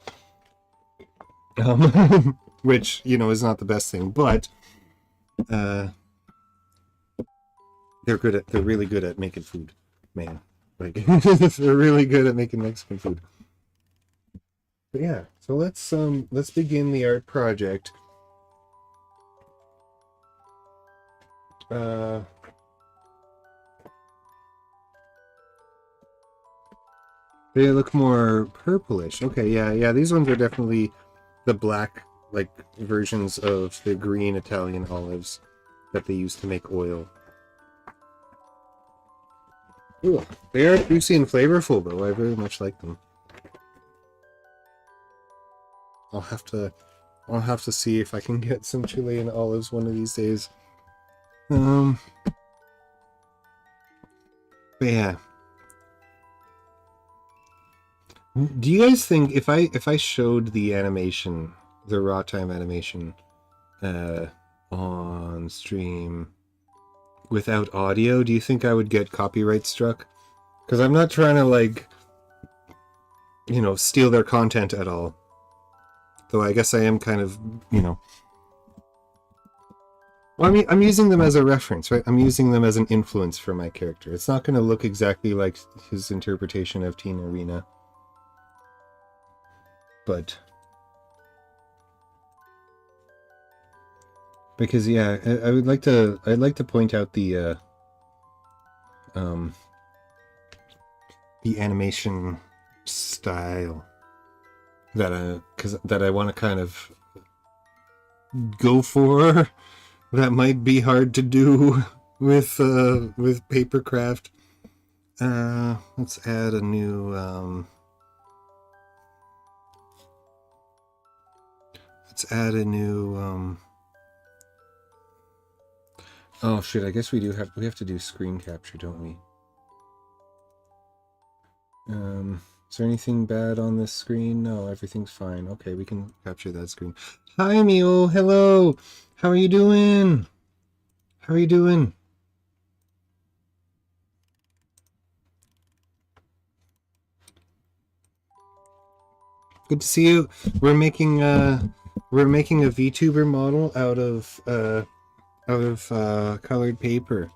Speaker 1: Which, you know, is not the best thing, but they're really good at making food, man. Like they're really good at making Mexican food. But yeah, so let's begin the art project. They look more purplish. Okay, yeah, these ones are definitely the black, like, versions of the green Italian olives that they use to make oil. Ooh, they are juicy and flavorful, though. I very much like them. I'll have to see if I can get some Chilean olives one of these days. But yeah. Do you guys think if I showed the animation, the raw time animation, on stream without audio, do you think I would get copyright struck? Because I'm not trying to, like, you know, steal their content at all. Though I guess I am kind of, you know. Well, I mean, I'm using them as a reference, right? I'm using them as an influence for my character. It's not going to look exactly like his interpretation of Teen Arena. But because yeah, I'd like to point out the the animation style that I want to kind of go for. That might be hard to do with papercraft. Let's add a new oh shit, I guess we have to do screen capture, don't we? Is there anything bad on this screen? No, everything's fine. Okay, we can capture that screen. Hi, Mio. Hello. How are you doing? How are you doing? Good to see you. We're making a VTuber model out of colored paper.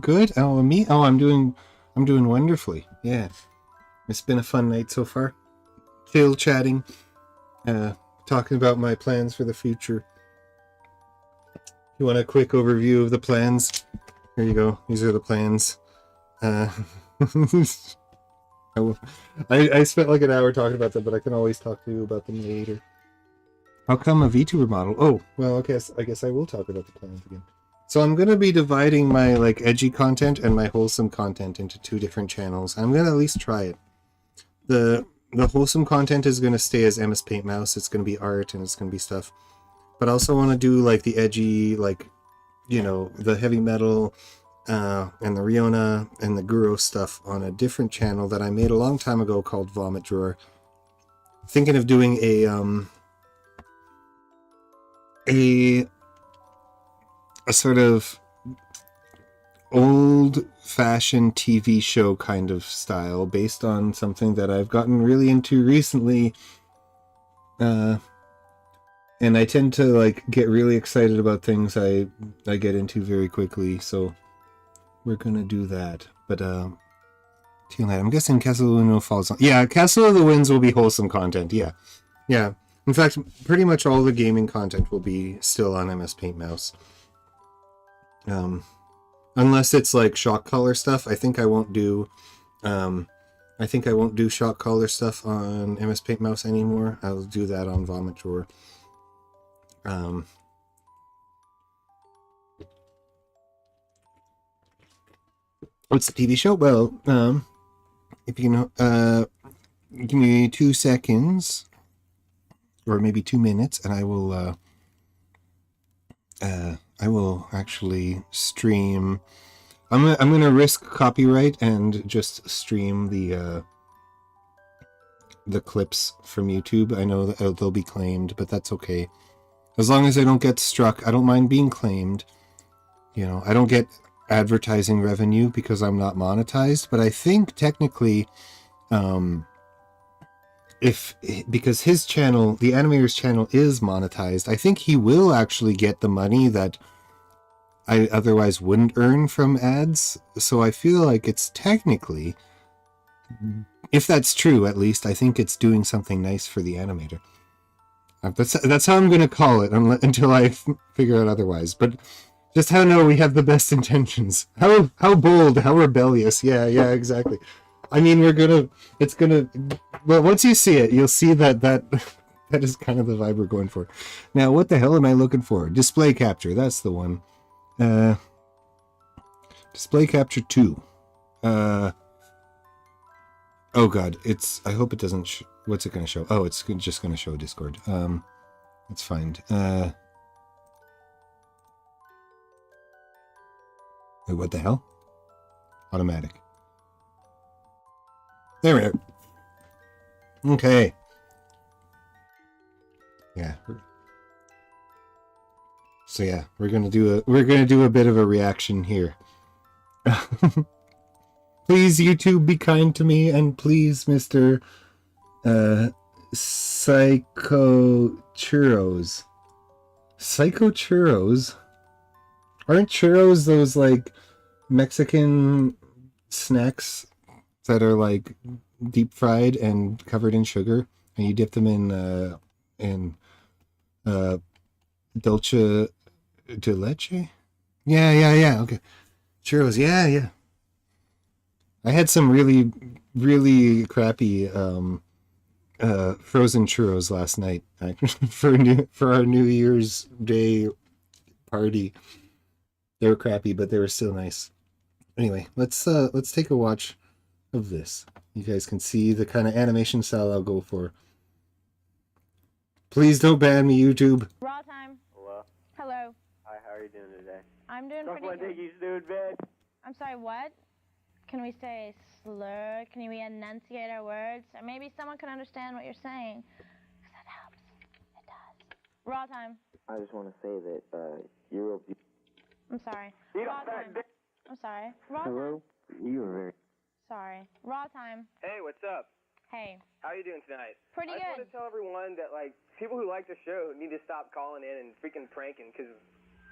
Speaker 1: Good. Oh, me. Oh, I'm doing wonderfully. Yeah, it's been a fun night so far. Chill chatting, talking about my plans for the future. You want a quick overview of the plans? Here you go. These are the plans. I spent like an hour talking about them, but I can always talk to you about them later. How come a VTuber model? Oh, well, I guess I will talk about the plans again. So I'm going to be dividing my like edgy content and my wholesome content into 2 different channels. I'm going to at least try it. The wholesome content is going to stay as MS Paint Mouse. It's going to be art and it's going to be stuff. But I also want to do like the edgy, like, you know, the heavy metal and the Riona and the Guru stuff on a different channel that I made a long time ago called Vomit Drawer. Thinking of doing a sort of old-fashioned TV show kind of style based on something that I've gotten really into recently. And I tend to like get really excited about things I get into very quickly, so we're gonna do that. But I'm guessing Castle of the Winds falls on. Yeah, Castle of the Winds will be wholesome content. Yeah. In fact, pretty much all the gaming content will be still on MS Paint Mouse. Unless it's like shock color stuff, I think I won't do. I think I won't do shock color stuff on MS Paint Mouse anymore. I'll do that on Vomit Drawer. What's the TV show? Well, if you know, give me 2 seconds, or maybe 2 minutes, and I will actually stream. I'm gonna risk copyright and just stream the clips from YouTube. I know that they'll be claimed, but that's okay. As long as I don't get struck, I don't mind being claimed. You know, I don't get advertising revenue because I'm not monetized, but I think technically, because his channel, the animator's channel, is monetized, I think he will actually get the money that I otherwise wouldn't earn from ads. So I feel like it's technically, if that's true, at least, I think it's doing something nice for the animator. That's how I'm going to call it until I figure out otherwise. But just how know we have the best intentions. How bold, how rebellious. Yeah, exactly. I mean, well, once you see it, you'll see that is kind of the vibe we're going for. Now, what the hell am I looking for? Display capture, that's the one. Display capture 2. Oh god, I hope it doesn't, what's it going to show? Oh, it's just going to show Discord. Let's find, wait, what the hell? Automatic. There we are. Okay. Yeah. So yeah, we're gonna do a bit of a reaction here. Please, YouTube, be kind to me, and please, Mr. Psycho Churros. Psycho Churros? Aren't churros those like Mexican snacks that are like deep fried and covered in sugar, and you dip them in dulce de leche? Yeah. Okay. Churros. Yeah. I had some really crappy frozen churros last night for our New Year's Day party. They were crappy, but they were still nice. Anyway, let's take a watch of this. You guys can see the kind of animation style I'll go for. Please don't ban me, YouTube.
Speaker 2: Raw time.
Speaker 3: Hello.
Speaker 2: Hello.
Speaker 3: Hi, how are you doing today?
Speaker 2: I'm doing
Speaker 3: Talk
Speaker 2: pretty
Speaker 3: about
Speaker 2: good.
Speaker 3: Dickie's doing bad.
Speaker 2: I'm sorry, what? Can we say slur? Can we enunciate our words? Or maybe someone can understand what you're saying. Because that helps. It does. Raw time.
Speaker 3: I just want to say that you're.
Speaker 2: I'm sorry.
Speaker 3: You
Speaker 2: Raw
Speaker 3: got
Speaker 2: time.
Speaker 3: that.
Speaker 2: I'm sorry. Raw
Speaker 3: Hello. You were very.
Speaker 2: time. Sorry. Raw time.
Speaker 4: Hey, what's up?
Speaker 2: Hey.
Speaker 4: How are you doing tonight?
Speaker 2: Pretty
Speaker 4: I just want
Speaker 2: good.
Speaker 4: to tell everyone that, like, people who like the show need to stop calling in and freaking pranking, because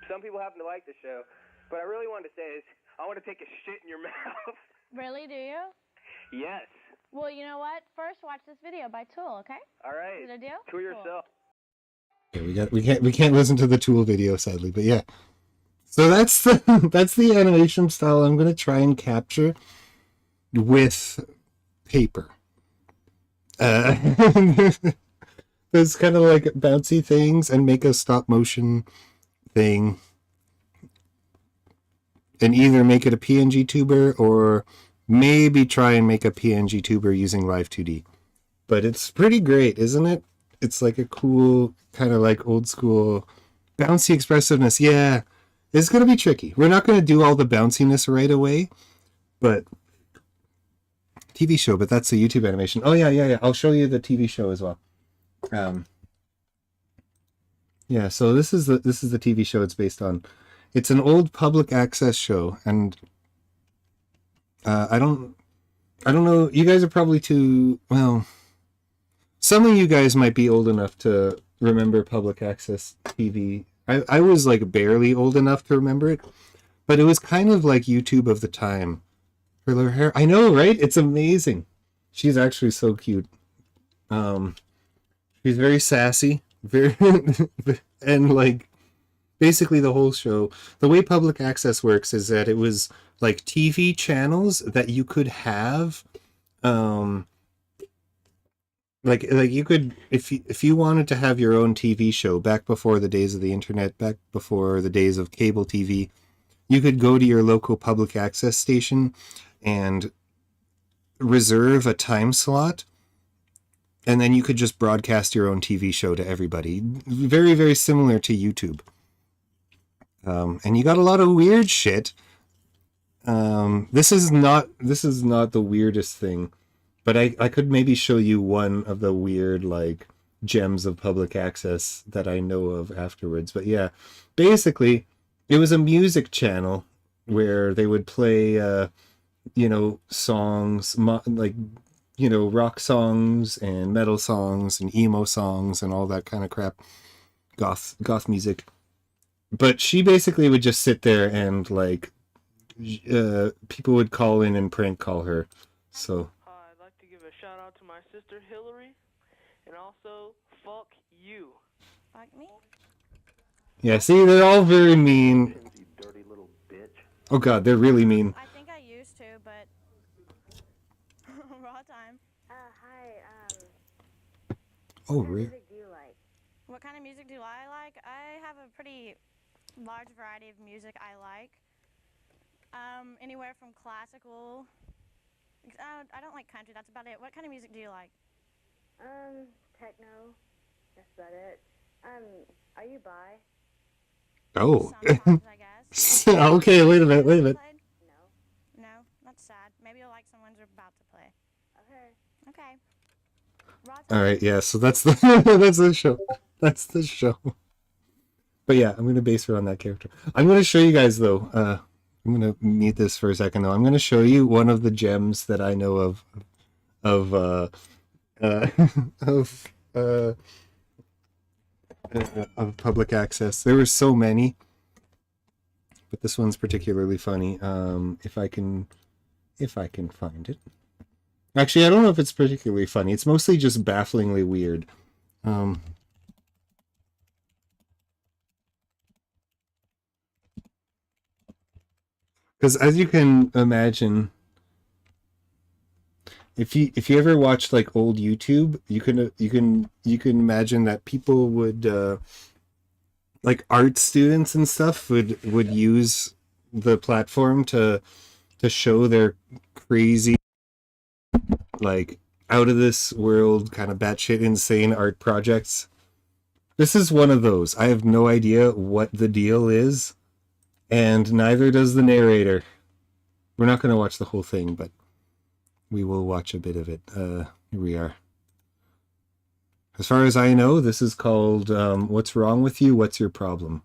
Speaker 4: some people happen to like the show. But I really wanted to say is, I want to take a shit in your mouth.
Speaker 2: Really, do you?
Speaker 4: Yes.
Speaker 2: Well, you know what? First, watch this video by Tool, okay?
Speaker 4: All right.
Speaker 2: Is it a deal?
Speaker 4: To yourself.
Speaker 1: Yeah, we can't listen to the Tool video sadly, but yeah. So that's that's the animation style I'm gonna try and capture with paper. Those kind of like bouncy things and make a stop motion thing. And either make it a PNG tuber or maybe try and make a PNG tuber using Live 2D. But it's pretty great, isn't it? It's like a cool, kind of like old school bouncy expressiveness. Yeah, it's going to be tricky. We're not going to do all the bounciness right away, but TV show, but that's a YouTube animation. Oh yeah. I'll show you the TV show as well. Yeah, so this is the TV show it's based on. It's an old public access show, and I don't know. You guys are probably too well. Some of you guys might be old enough to remember public access TV. I was like barely old enough to remember it, but it was kind of like YouTube of the time. Her hair, I know, right? It's amazing. She's actually so cute. She's very sassy, very and like basically the whole show. The way public access works is that it was like TV channels that you could have, like you could if you wanted to have your own TV show back before the days of the internet, back before the days of cable TV, you could go to your local public access station and reserve a time slot, and then you could just broadcast your own TV show to everybody. Very, very similar to YouTube. And you got a lot of weird shit. This is not the weirdest thing, but I could maybe show you one of the weird like gems of public access that I know of afterwards. But yeah, basically it was a music channel where they would play songs like rock songs and metal songs and emo songs and all that kind of crap, goth music. But she basically would just sit there and like people would call in and prank call her. So
Speaker 5: I'd like to give a shout out to my sister Hillary, and also fuck you.
Speaker 2: Fuck me?
Speaker 1: yeah, see, they're all very mean.
Speaker 3: You dirty little bitch.
Speaker 1: Oh god, they're really mean.
Speaker 2: I think I used to, but raw time.
Speaker 6: Hi,
Speaker 1: Oh,
Speaker 6: what
Speaker 1: really?
Speaker 6: music do you like?
Speaker 2: What kind of music do I like? I have a pretty large variety of music I like. Anywhere from classical. I don't like country. That's about it. What kind of music do you like?
Speaker 6: Techno. That's about it. Are you bi?
Speaker 1: Oh.
Speaker 2: Sometimes, I guess.
Speaker 1: Okay, wait a minute.
Speaker 6: No.
Speaker 2: No, that's sad. Maybe you'll like some ones we're about to play.
Speaker 6: Okay.
Speaker 2: Okay. Raw time.
Speaker 1: All right, yeah. So that's the that's the show. That's the show. But yeah, I'm gonna base her on that character. I'm gonna show you guys though. I'm gonna mute this for a second though. I'm gonna show you one of the gems that I know of of public access. There were so many, but this one's particularly funny. If I can find it. Actually, I don't know if it's particularly funny. It's mostly just bafflingly weird. Because as you can imagine, if you ever watch like old YouTube, you can imagine that people would like art students and stuff would use the platform to show their crazy, like, out of this world kind of batshit insane art projects. This is one of those. I have no idea what the deal is, and neither does the narrator. We're not going to watch the whole thing, but we will watch a bit of it. Here we are. As far as I know, this is called What's Wrong With You? What's Your Problem?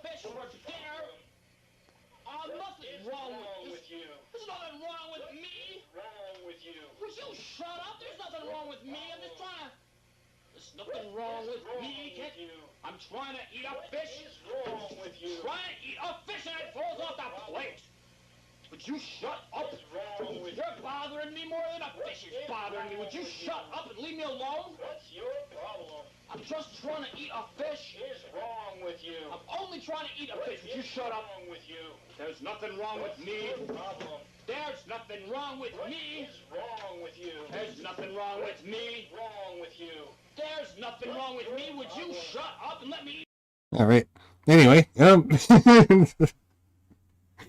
Speaker 7: Fish for dinner. Nothing wrong with you. There's nothing wrong with me. Wrong with you. Would you shut up? There's nothing wrong with me. I'm just trying to... There's nothing wrong with me, kid. I'm trying to eat a fish. What's wrong with you? Trying to eat a fish and it falls off the plate. Would you shut up? What's wrong with you? You're bothering me more than a fish is bothering me. Would you shut up and leave me alone? What's your problem? I'm just trying to eat a fish. What is wrong with you? I'm only trying to eat a fish. Would you shut up? What's wrong with you? There's nothing wrong with me. Problem. There's nothing wrong with me. What is wrong with you? There's nothing wrong with me. What's wrong with you? There's nothing wrong with me. Would you shut up and let me eat?
Speaker 1: All right. Anyway,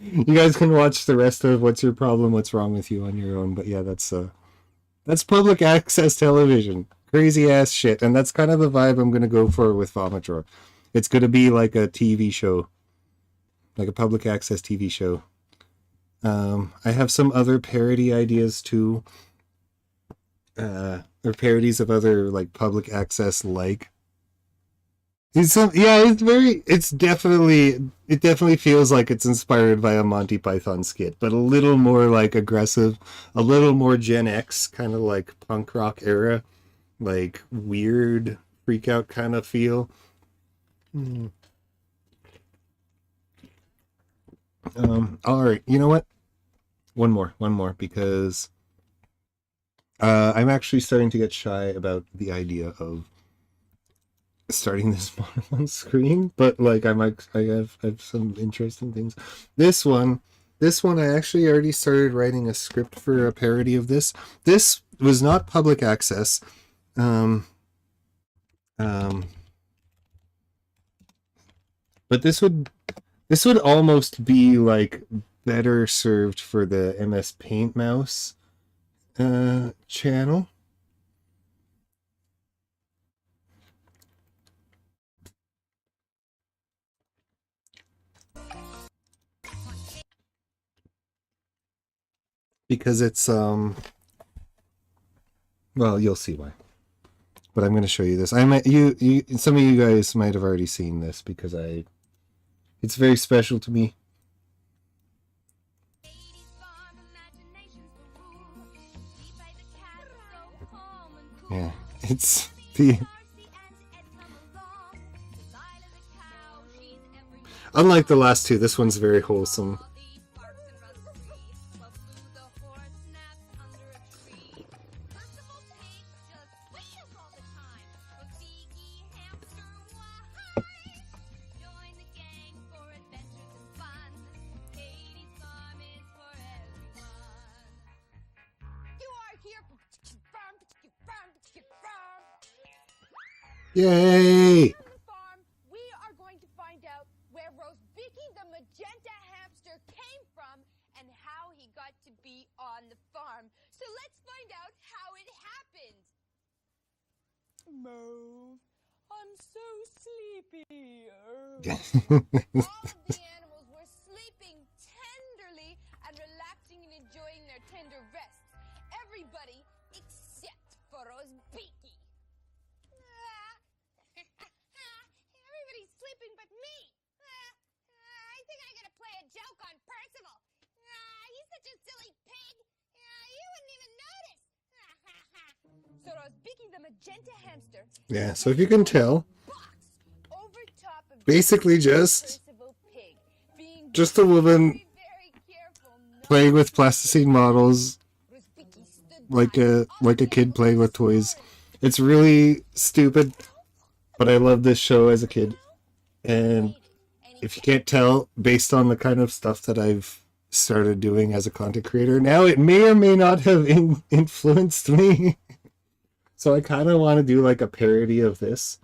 Speaker 1: you guys can watch the rest of What's Your Problem, What's Wrong With You on your own. But yeah, that's public access television. Crazy ass shit. And that's kind of the vibe I'm going to go for with Vomitor. It's going to be like a TV show. Like a public access TV show. I have some other parody ideas too. Or parodies of other like public access like. It definitely feels like it's inspired by a Monty Python skit, but a little more like aggressive, a little more Gen X, kind of like punk rock era, like weird freak out kind of feel. All right, you know what? One more, because I'm actually starting to get shy about the idea of starting this on screen, but like I have some interesting things. This one I actually already started writing a script for a parody of this. This was not public access. But this would almost be like better served for the MS Paint Mouse channel. Because it's well, you'll see why. But I'm going to show you this. Some of you guys might have already seen this because it's very special to me. Yeah, it's the... Unlike the last two, this one's very wholesome. Yay!
Speaker 8: Farm, we are going to find out where Rosebiki the magenta hamster came from and how he got to be on the farm. So let's find out how it happened. Mauve, I'm so sleepy. All of the animals were sleeping tenderly and relaxing and enjoying their tender rests. Everybody except for Rosebiki. Everybody's sleeping but me. I think I gotta play a joke on Percival. He's such a silly pig. You wouldn't even notice. So Rosebiki the magenta hamster.
Speaker 1: Yeah, so if you can tell, basically just a woman playing with plasticine models, like a kid playing with toys. It's really stupid, but I loved this show as a kid, and if you can't tell, based on the kind of stuff that I've started doing as a content creator now, it may or may not have influenced me. So I kind of want to do like a parody of this,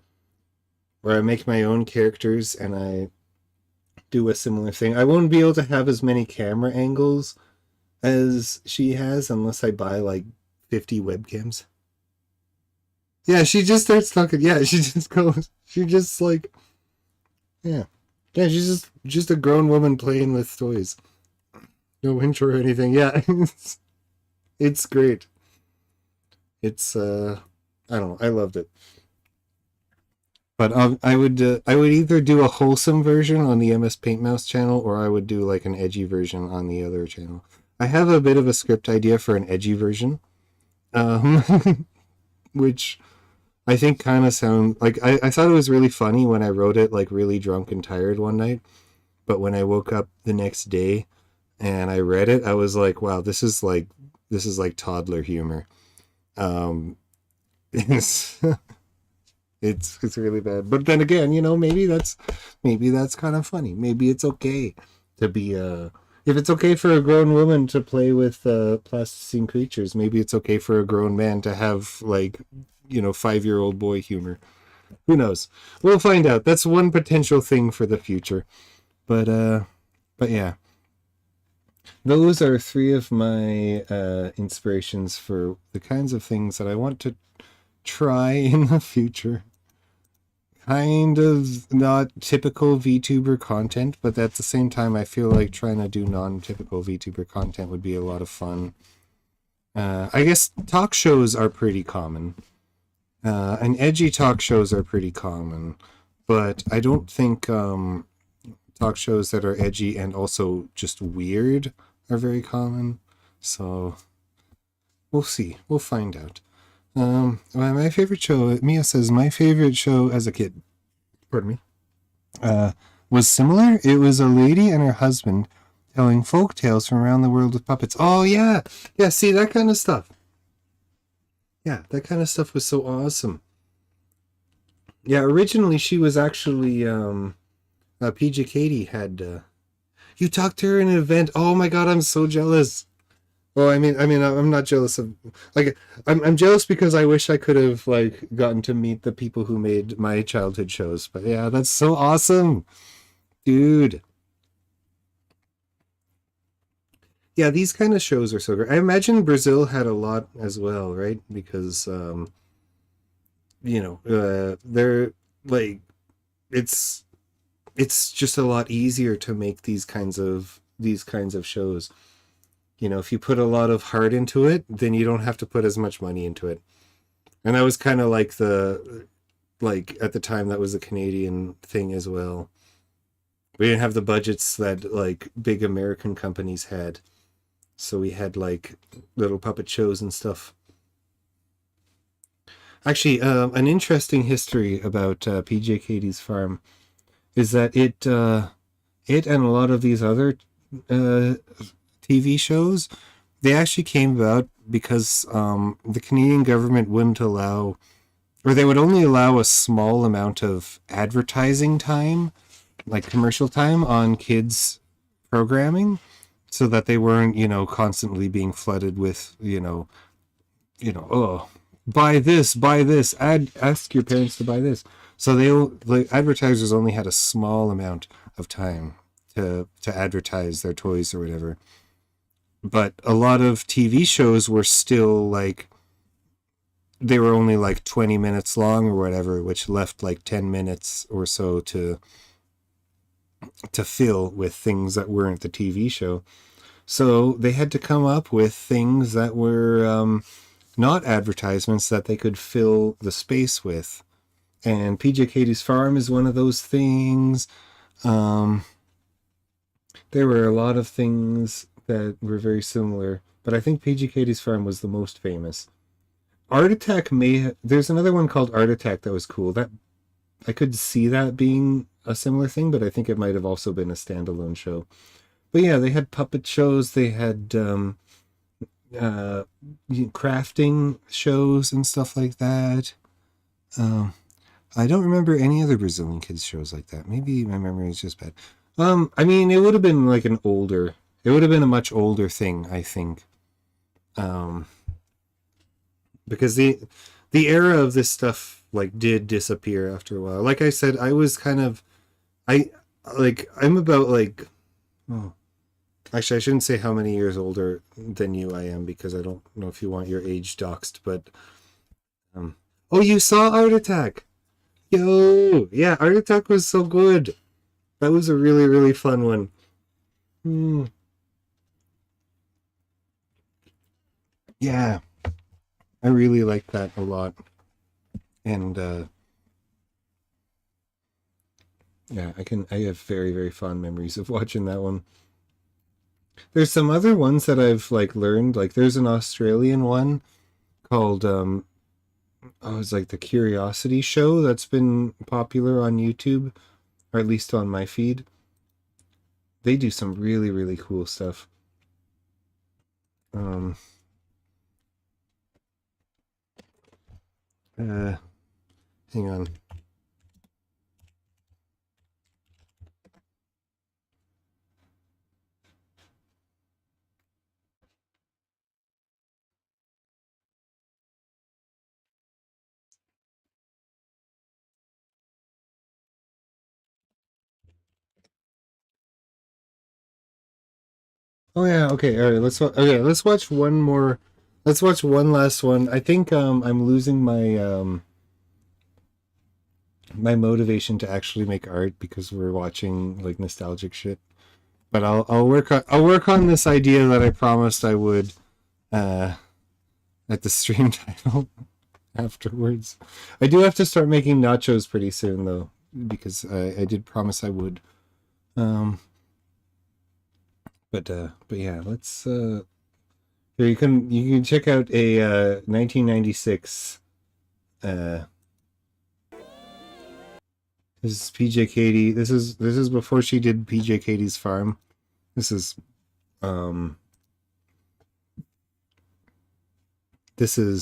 Speaker 1: where I make my own characters and I do a similar thing. I won't be able to have as many camera angles as she has unless I buy like 50 webcams. Yeah, she just starts talking. Yeah, she just goes. She just like, yeah, she's just a grown woman playing with toys. No intro or anything. Yeah, it's great. It's I don't know. I loved it. But I would either do a wholesome version on the MS Paint Mouse channel, or I would do like an edgy version on the other channel. I have a bit of a script idea for an edgy version, which I think kind of sound like I thought it was really funny when I wrote it like really drunk and tired one night, but when I woke up the next day and I read it, I was like, wow, this is like toddler humor. It's really bad. But then again, you know, maybe that's kind of funny. Maybe it's okay to be if it's okay for a grown woman to play with plasticine creatures, maybe it's okay for a grown man to have like, you know, 5-year-old boy humor. Who knows? We'll find out. That's one potential thing for the future. But yeah. Those are 3 of my inspirations for the kinds of things that I want to try in the future. Kind of not typical VTuber content, but at the same time, I feel like trying to do non-typical VTuber content would be a lot of fun. I guess talk shows are pretty common. And edgy talk shows are pretty common. But I don't think talk shows that are edgy and also just weird are very common. So we'll see. We'll find out. My favorite show, Mia says, my favorite show as a kid, pardon me, was similar. It was a lady and her husband telling folk tales from around the world with puppets. Oh, yeah. Yeah, see, that kind of stuff. Yeah, that kind of stuff was so awesome. Yeah, originally she was actually, PJ Katie had, you talked to her in an event. Oh my God, I'm so jealous. Well, I mean, I'm not jealous of, like, I'm jealous because I wish I could have, like, gotten to meet the people who made my childhood shows. But yeah, that's so awesome, dude. Yeah, these kind of shows are so great. I imagine Brazil had a lot as well, right? Because, you know, they're, like, it's just a lot easier to make these kinds of shows. You know, if you put a lot of heart into it, then you don't have to put as much money into it. And that was kind of like at the time, that was a Canadian thing as well. We didn't have the budgets that like big American companies had. So we had like little puppet shows and stuff. Actually, an interesting history about PJ Katie's Farm is that it and a lot of these other TV shows, they actually came about because the Canadian government wouldn't allow, or they would only allow a small amount of advertising time, like commercial time, on kids' programming, so that they weren't, you know, constantly being flooded with, you know, oh, buy this, ask your parents to buy this. So the advertisers only had a small amount of time to advertise their toys or whatever. But a lot of TV shows were still like, they were only like 20 minutes long or whatever, which left like 10 minutes or so to fill with things that weren't the TV show. So they had to come up with things that were not advertisements that they could fill the space with. And PJ Katie's Farm is one of those things. There were a lot of things that were very similar, but I think PJ Katie's Farm was the most famous. Art Attack there's another one called Art Attack that was cool. That I could see that being a similar thing, but I think it might have also been a standalone show. But yeah, they had puppet shows, they had crafting shows and stuff like that. I don't remember any other Brazilian kids shows like that. Maybe my memory is just bad. I mean, it would have been like it would have been a much older thing, I think. Because the era of this stuff like did disappear after a while. Like I said, I was kind of I'm about like, oh, actually I shouldn't say how many years older than you I am, because I don't know if you want your age doxed, but oh, you saw Art Attack. Yo, yeah, Art Attack was so good. That was a really, really fun one. Yeah, I really liked that a lot. And yeah, I have very, very fond memories of watching that one. There's some other ones that I've like learned. Like there's an Australian one called it's like the Curiosity Show that's been popular on YouTube, or at least on my feed. They do some really, really cool stuff. Hang on. Oh yeah, okay, all right. Let's watch one more. Let's watch one last one. I think I'm losing my my motivation to actually make art because we're watching like nostalgic shit. But I'll work on this idea that I promised I would at the stream title afterwards. I do have to start making nachos pretty soon though, because I did promise I would. But yeah, let's here you can check out a 1996 this is PJ Katie. This is before she did PJ Katie's Farm. This is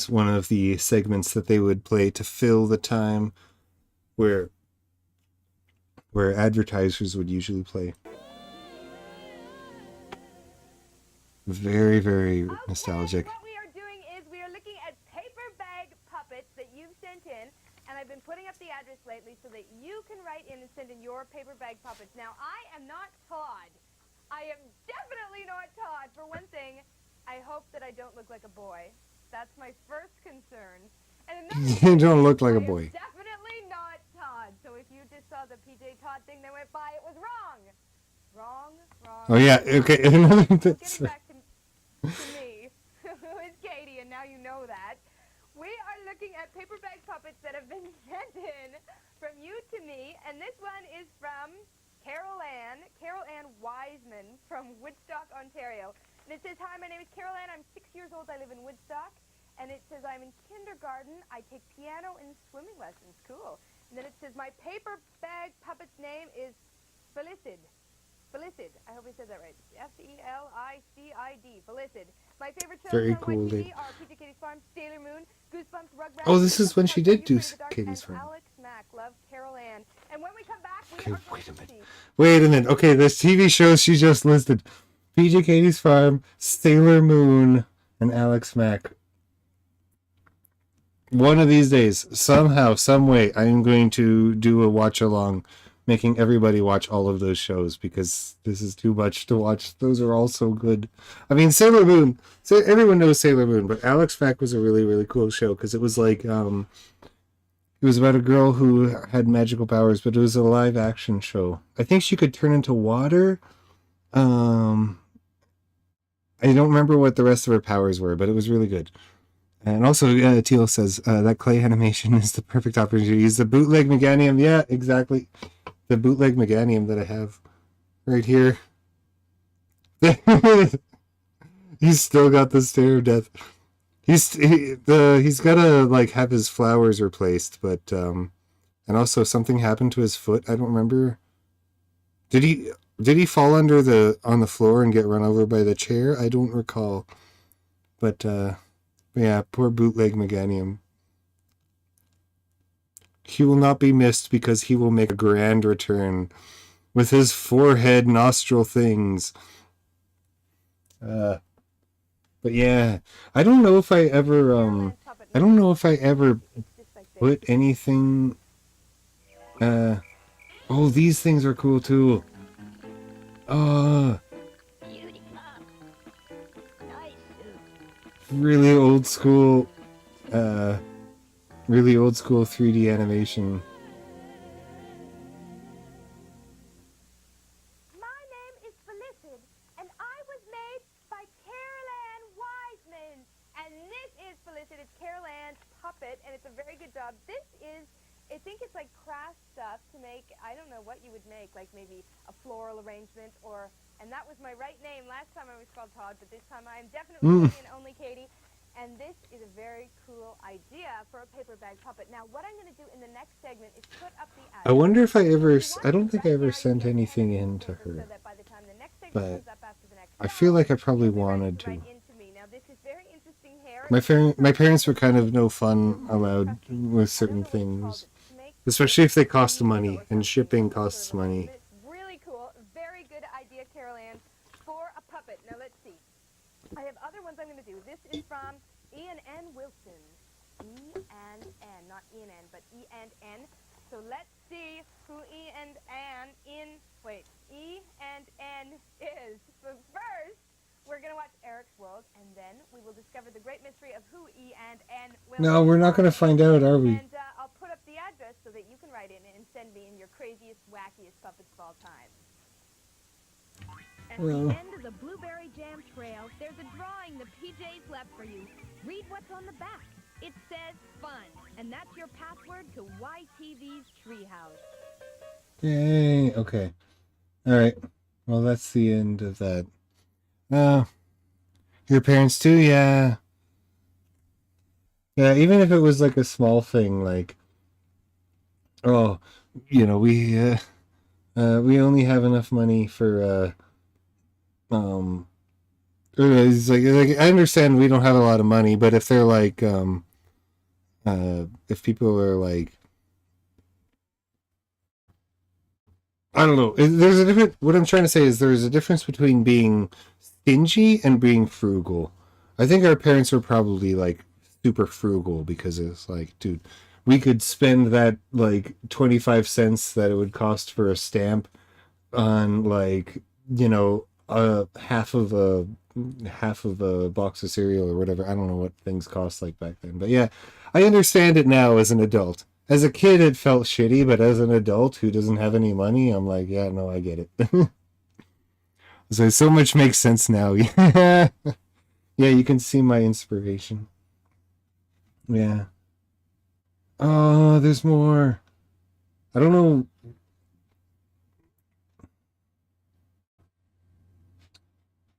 Speaker 1: one of the segments that they would play to fill the time where advertisers would usually play. Very, very nostalgic.
Speaker 6: What we are doing is we are looking at paper bag puppets that you've sent in, and I've been putting up the address lately so that you can write in and send in your paper bag puppets. Now, I am not Todd. I am definitely not Todd. For one thing, I hope that I don't look like a boy. That's my first concern. And
Speaker 1: You don't look like a boy.
Speaker 6: Definitely not Todd. So if you just saw the PJ Todd thing that went by, it was wrong. Wrong.
Speaker 1: Oh yeah, okay. Another
Speaker 6: Getting back to me, who is Katie, and now you know that. We are looking at paper bag puppets that have been sent in from you to me, and this one is from Carol Ann Wiseman from Woodstock, Ontario. And it says, "Hi, my name is Carol Ann. I'm 6 years old. I live in Woodstock." And it says, "I'm in kindergarten. I take piano and swimming lessons." Cool. And then it says, "My paper bag puppet's name is Felicid." Felicid. I hope I said that right. Felicid. Felicid. My favorite shows
Speaker 1: Very
Speaker 6: on
Speaker 1: cool,
Speaker 6: YTV
Speaker 1: Dave.
Speaker 6: are PJ Katie's Farm, Sailor Moon, Goosebumps, Rugrats.
Speaker 1: Oh, this is when she did do
Speaker 6: Katie
Speaker 1: Katie's Farm.
Speaker 6: Alex Mack. Love, Carol Ann. And when we come back, we
Speaker 1: Okay,
Speaker 6: are
Speaker 1: wait a
Speaker 6: going to
Speaker 1: minute.
Speaker 6: see.
Speaker 1: Wait a minute. Okay, there's TV shows she just listed: PJ Katie's Farm, Sailor Moon, and Alex Mack. One of these days, somehow, some way, I'm going to do a watch along, making everybody watch all of those shows, because this is too much to watch. Those are all so good. I mean, Sailor Moon. So everyone knows Sailor Moon, but Alex Mack was a really, really cool show because it was like it was about a girl who had magical powers, but it was a live action show. I think she could turn into water. I don't remember what the rest of her powers were, but it was really good. And also, Teal says that clay animation is the perfect opportunity to use the bootleg Meganium. Yeah, exactly. The bootleg Meganium that I have right here. He's still got the stare of death. He's gotta like have his flowers replaced, but and also something happened to his foot. I don't remember. Did he fall on the floor and get run over by the chair? I don't recall. But yeah, poor bootleg Meganium. He will not be missed because he will make a grand return with his forehead nostril things. But yeah, I don't know if I ever I don't know if I ever put anything. Oh, these things are cool too. Really old school, really old school 3D animation.
Speaker 6: My name is Felicid, and I was made by Carol Ann Wiseman. And this is Felicid. It's Carol Ann's puppet, and it's a very good job. This is, I think it's like craft stuff to make, I don't know what you would make, like maybe a floral arrangement or, and that was my right name. Last time I was called Todd, but this time I am definitely Katie and only Katie. And this is a very cool idea for a paper bag puppet. Now, what I'm going to do in the next segment is put up the ad.
Speaker 1: I wonder if I ever. I don't think I ever sent anything in to her, but I feel like I probably wanted to. My parents were kind of no fun allowed with certain things, especially if they cost money, and shipping costs money.
Speaker 6: Really cool, very good idea, Carol Ann, for a puppet. Now let's see. I have other ones I'm going to do. This is from Ian N. Wilson. E and N, not Ian N, but E and N. So let's see who E and N E and N is. But first, we're going to watch Eric's World, and then we will discover the great mystery of who E and N will.
Speaker 1: No, we're not going to find out, are we?
Speaker 6: And I'll put up the address so that you can write in and send me in your craziest, wackiest puppets of all time.
Speaker 9: At the end of the Blueberry Jam Trail, there's a drawing the PJ's left for you. Read what's on the back. It says fun, and that's your password to YTV's Treehouse.
Speaker 1: Yay, okay. Alright, well that's the end of that. Your parents too, yeah. Yeah, even if it was like a small thing, like, oh, you know, we only have enough money for, it's like I understand we don't have a lot of money, but if they're like, if people are like, I don't know, there's a different, what I'm trying to say is there's a difference between being stingy and being frugal. I think our parents were probably like super frugal because it's like, dude, we could spend that like 25 cents that it would cost for a stamp on like, you know, half of a box of cereal or whatever. I don't know what things cost like back then, but yeah, I understand it now as an adult. As a kid, it felt shitty, but as an adult who doesn't have any money, I'm like, yeah, no, I get it. So much makes sense now. Yeah, yeah, you can see my inspiration. Yeah. Oh, there's more. I don't know.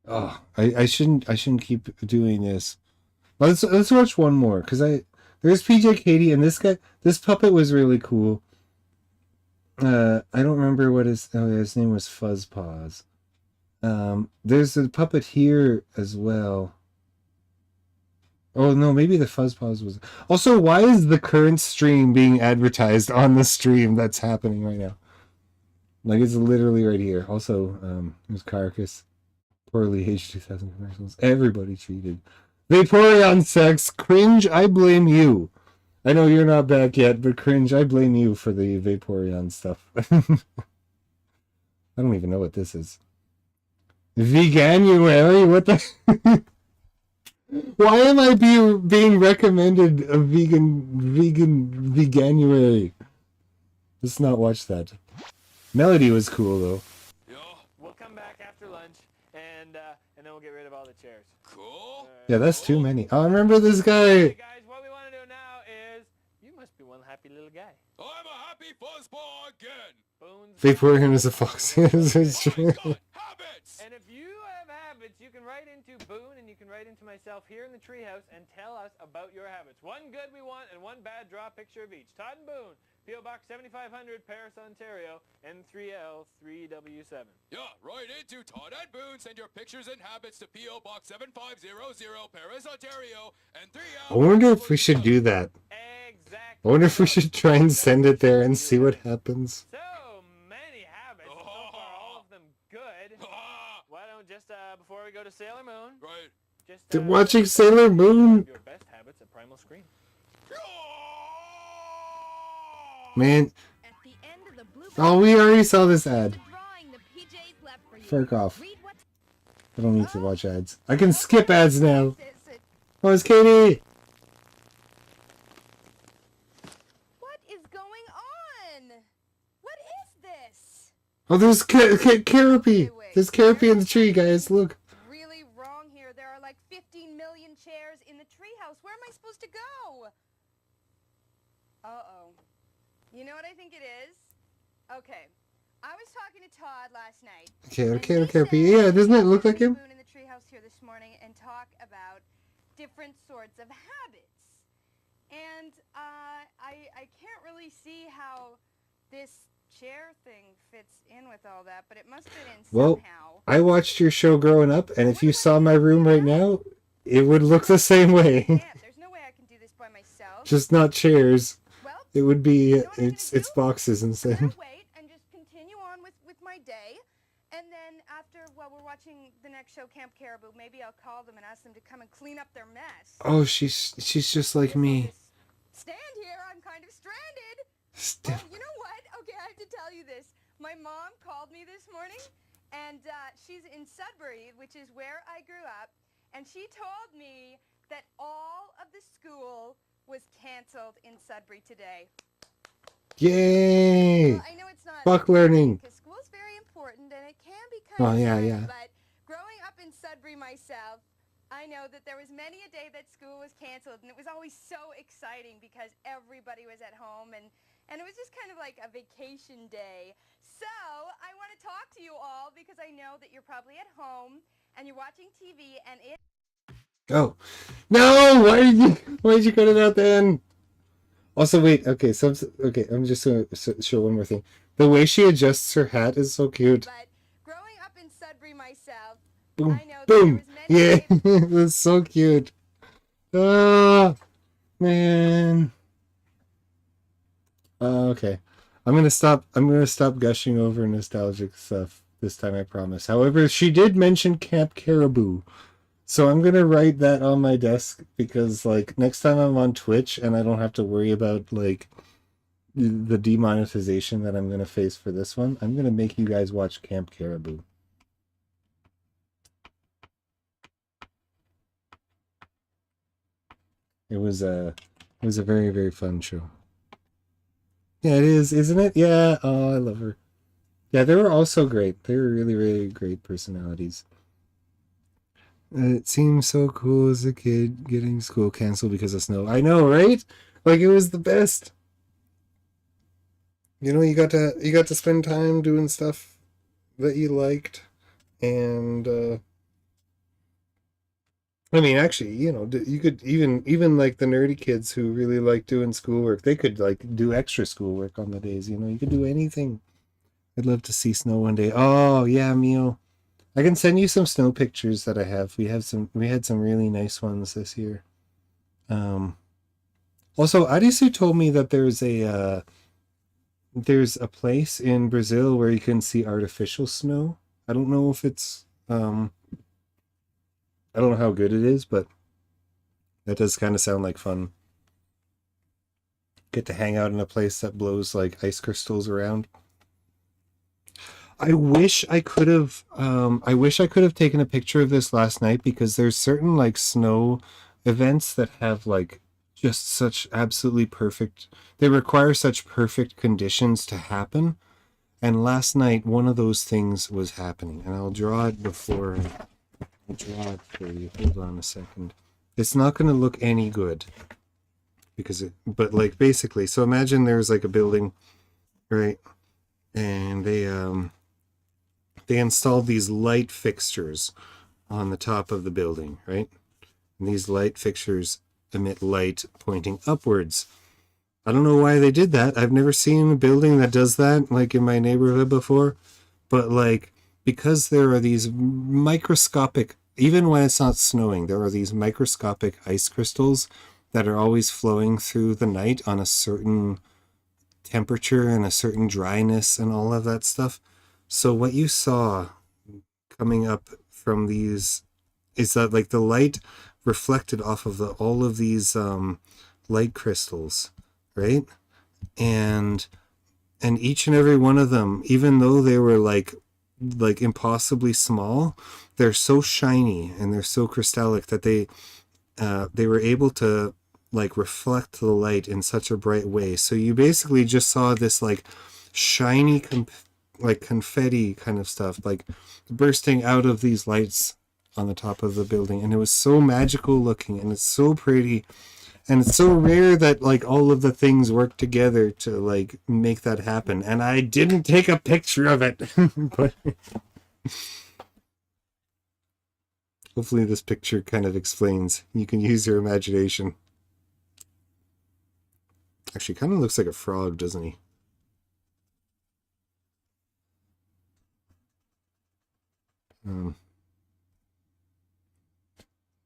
Speaker 1: Oh, I shouldn't keep doing this. Let's watch one more because there's PJ Katie and this puppet was really cool. I don't remember what his name was. Fuzzpaws. There's a puppet here as well. Oh no, maybe the Fuzzpaws was. Also, why is the current stream being advertised on the stream that's happening right now? Like it's literally right here. Also, there's Carcass. Poorly aged 2000 commercials. Everybody cheated. Vaporeon sex. Cringe, I blame you. I know you're not back yet, but Cringe, I blame you for the Vaporeon stuff. I don't even know what this is. Veganuary? What the... Why am I being recommended a veganuary? Let's not watch that. Melody was cool though.
Speaker 5: We'll come back after lunch, and then we'll get rid of all the chairs.
Speaker 7: Cool.
Speaker 1: Yeah, that's too many. I remember this guy.
Speaker 5: Hey guys, what we want to do now is, you must be one happy little guy.
Speaker 7: I'm a happy fuzzball again.
Speaker 5: Bones.
Speaker 1: Vaporeon is a fox. It's true.
Speaker 7: Habits.
Speaker 5: And if you have habits, you can write into Boone and you can write into myself here in the treehouse and tell us about your habits. One good we want and one bad, draw a picture of each. Todd and Boone, P.O. Box 7500, Paris, Ontario, N3L 3W7.
Speaker 7: Yeah, right into Todd and Boone. Send your pictures and habits to P.O. Box 7500, Paris, Ontario, and 3L.
Speaker 1: I wonder if we should do that.
Speaker 5: Exactly.
Speaker 1: I wonder if we should try and send it there and see what happens.
Speaker 5: So many habits, and so far all of them good. Why don't just, before we go to Sailor Moon,
Speaker 7: Right.
Speaker 5: just,
Speaker 1: They're watching Sailor Moon.
Speaker 5: your best habits at Primal Screen.
Speaker 1: Man.
Speaker 9: At the end of the blueberry
Speaker 1: Oh, we already saw this
Speaker 9: there's a
Speaker 1: ad.
Speaker 9: drawing the PJs left for you.
Speaker 1: Fuck off.
Speaker 9: Read what's
Speaker 1: I don't need to watch ads. I can skip ads now.
Speaker 6: Sit.
Speaker 1: Oh, it's Katie.
Speaker 6: What is going on? What is this?
Speaker 1: Oh, there's Carapy. There's Carapy in the tree, guys. Look.
Speaker 6: Really wrong here. There are like 15 million chairs in the treehouse. Where am I supposed to go? Uh-oh. You know what I think it is? Okay. I was talking to Todd last night.
Speaker 1: Okay, Carapy. Yeah, doesn't it look like him?
Speaker 6: Spoon in the treehouse here this morning and talk about different sorts of habits. And I can't really see how this chair thing fits in with all that, but it must fit in somehow.
Speaker 1: I watched your show growing up, and if you saw my room right now, it would look the same way.
Speaker 6: There's no way I can do this by myself.
Speaker 1: Just not chairs.
Speaker 6: Well,
Speaker 1: It would be
Speaker 6: you know what I'm gonna
Speaker 1: it's
Speaker 6: do?
Speaker 1: boxes
Speaker 6: I'm
Speaker 1: instead.
Speaker 6: gonna wait and just continue on with my day, and then after, while we're watching the next show, Camp Caribou, maybe I'll call them and ask them to come and clean up their mess.
Speaker 1: Oh, she's just like me.
Speaker 6: Stand here, I'm kind of stranded.
Speaker 1: St-
Speaker 6: Oh, you know what? Okay, I have to tell you this. My mom called me this morning, and she's in Sudbury, which is where I grew up, and she told me that all of the school was canceled in Sudbury today.
Speaker 1: Yay!
Speaker 6: Well, I know it's not
Speaker 1: Fuck learning.
Speaker 6: because school's very important, and it can be kind
Speaker 1: Well,
Speaker 6: of
Speaker 1: yeah,
Speaker 6: sad,
Speaker 1: yeah.
Speaker 6: but growing up in Sudbury myself, I know that there was many a day that school was canceled, and it was always so exciting because everybody was at home, and it was just kind of like a vacation day. So I want to talk to you all because I know that you're probably at home and you're watching TV, and it.
Speaker 1: Oh no! Why did you cut it out then? Also, wait. Okay, I'm just gonna show one more thing. The way she adjusts her hat is so cute.
Speaker 6: But growing up in Sudbury myself,
Speaker 1: Boom,
Speaker 6: I know that there
Speaker 1: boom.
Speaker 6: was many
Speaker 1: Yeah,
Speaker 6: days-
Speaker 1: that's so cute. Ah, man. Okay, I'm gonna stop gushing over nostalgic stuff this time. I promise. However, she did mention Camp Caribou. So I'm going to write that on my desk because, like, next time I'm on Twitch and I don't have to worry about, like, the demonetization that I'm going to face for this one, I'm going to make you guys watch Camp Caribou. It was a very, very fun show. Yeah, it is, isn't it? Yeah. Oh, I love her. Yeah, they were all so great. They were really, really great personalities. It seemed so cool as a kid getting school canceled because of snow. I know, right? Like, it was the best. You know, you got to spend time doing stuff that you liked, and I mean, actually, you know, you could even like the nerdy kids who really like doing schoolwork, they could like do extra schoolwork on the days. You know, you could do anything. I'd love to see snow one day. Oh yeah, Mio. I can send you some snow pictures that I have. We had some really nice ones this year. Also, Arisu told me that there's a place in Brazil where you can see artificial snow. I don't know if it's I don't know how good it is, but that does kind of sound like fun. Get to hang out in a place that blows like ice crystals around. I wish I could have taken a picture of this last night because there's certain like snow events that have like just such absolutely perfect, they require such perfect conditions to happen. And last night one of those things was happening, and I'll draw it for you. Hold on a second. It's not going to look any good but like basically, so imagine there's like a building, right? And they installed these light fixtures on the top of the building, right? And these light fixtures emit light pointing upwards. I don't know why they did that. I've never seen a building that does that, like in my neighborhood before. But like, because there are these microscopic, even when it's not snowing, there are these microscopic ice crystals that are always flowing through the night on a certain temperature and a certain dryness and all of that stuff. So what you saw coming up from these is that like the light reflected off of all of these light crystals, right? And each and every one of them, even though they were like impossibly small, they're so shiny and they're so crystallic that they were able to like reflect the light in such a bright way. So you basically just saw this like shiny like confetti kind of stuff like bursting out of these lights on the top of the building, and it was so magical looking, and it's so pretty, and it's so rare that like all of the things work together to like make that happen. And I didn't take a picture of it but hopefully this picture kind of explains. You can use your imagination. Actually, kind of looks like a frog, doesn't he?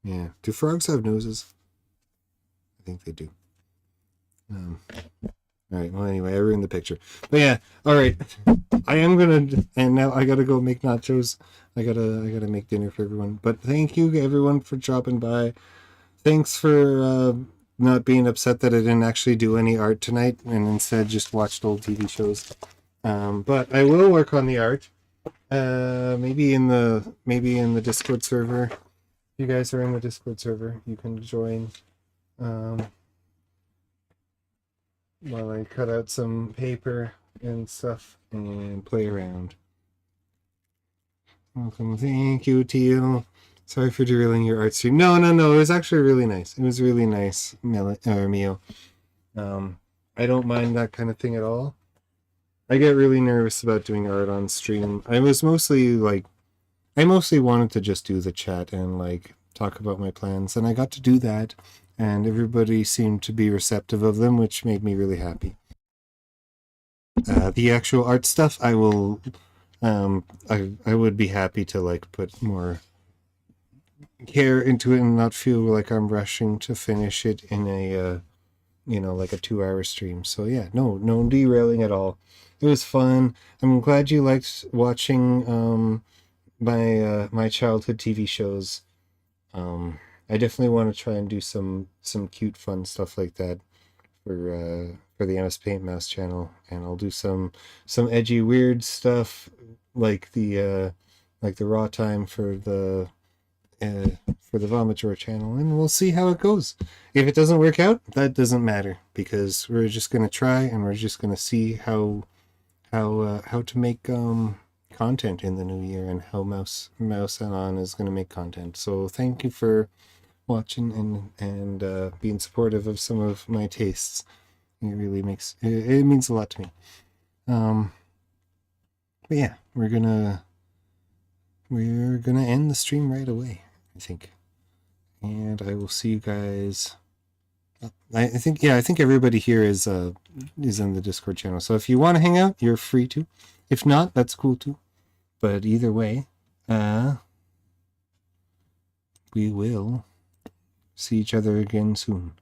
Speaker 1: Yeah. Do frogs have noses? I think they do. All right. Well, anyway, I ruined the picture. But yeah. All right. I am gonna, and now I gotta go make nachos. I gotta make dinner for everyone. But thank you everyone for dropping by. Thanks for not being upset that I didn't actually do any art tonight and instead just watched old TV shows. But I will work on the art. Maybe in the Discord server. If you guys are in the Discord server, you can join. While I cut out some paper and stuff and play around. Welcome, thank you, Teal. Sorry for derailing your art stream. No, it was actually really nice. It was really nice, Mio. I don't mind that kind of thing at all. I get really nervous about doing art on stream. I mostly wanted to just do the chat and like talk about my plans, and I got to do that, and everybody seemed to be receptive of them, which made me really happy. The actual art stuff, I will, I would be happy to like put more care into it and not feel like I'm rushing to finish it in a, like a 2-hour stream. So yeah, no derailing at all. It was fun. I'm glad you liked watching my childhood TV shows. I definitely want to try and do some cute fun stuff like that for the MS Paint Mouse channel, and I'll do some edgy weird stuff like the raw time for the Vomitor channel, and we'll see how it goes. If it doesn't work out, that doesn't matter, because we're just gonna try and we're just gonna see how to make content in the new year, and how Mouse On is gonna make content. So thank you for watching and being supportive of some of my tastes. It really it means a lot to me. But yeah, we're gonna end the stream right away, I think, and I will see you guys. I think everybody here is in the Discord channel, so if you want to hang out, you're free to. If not, that's cool too. But either way, we will see each other again soon.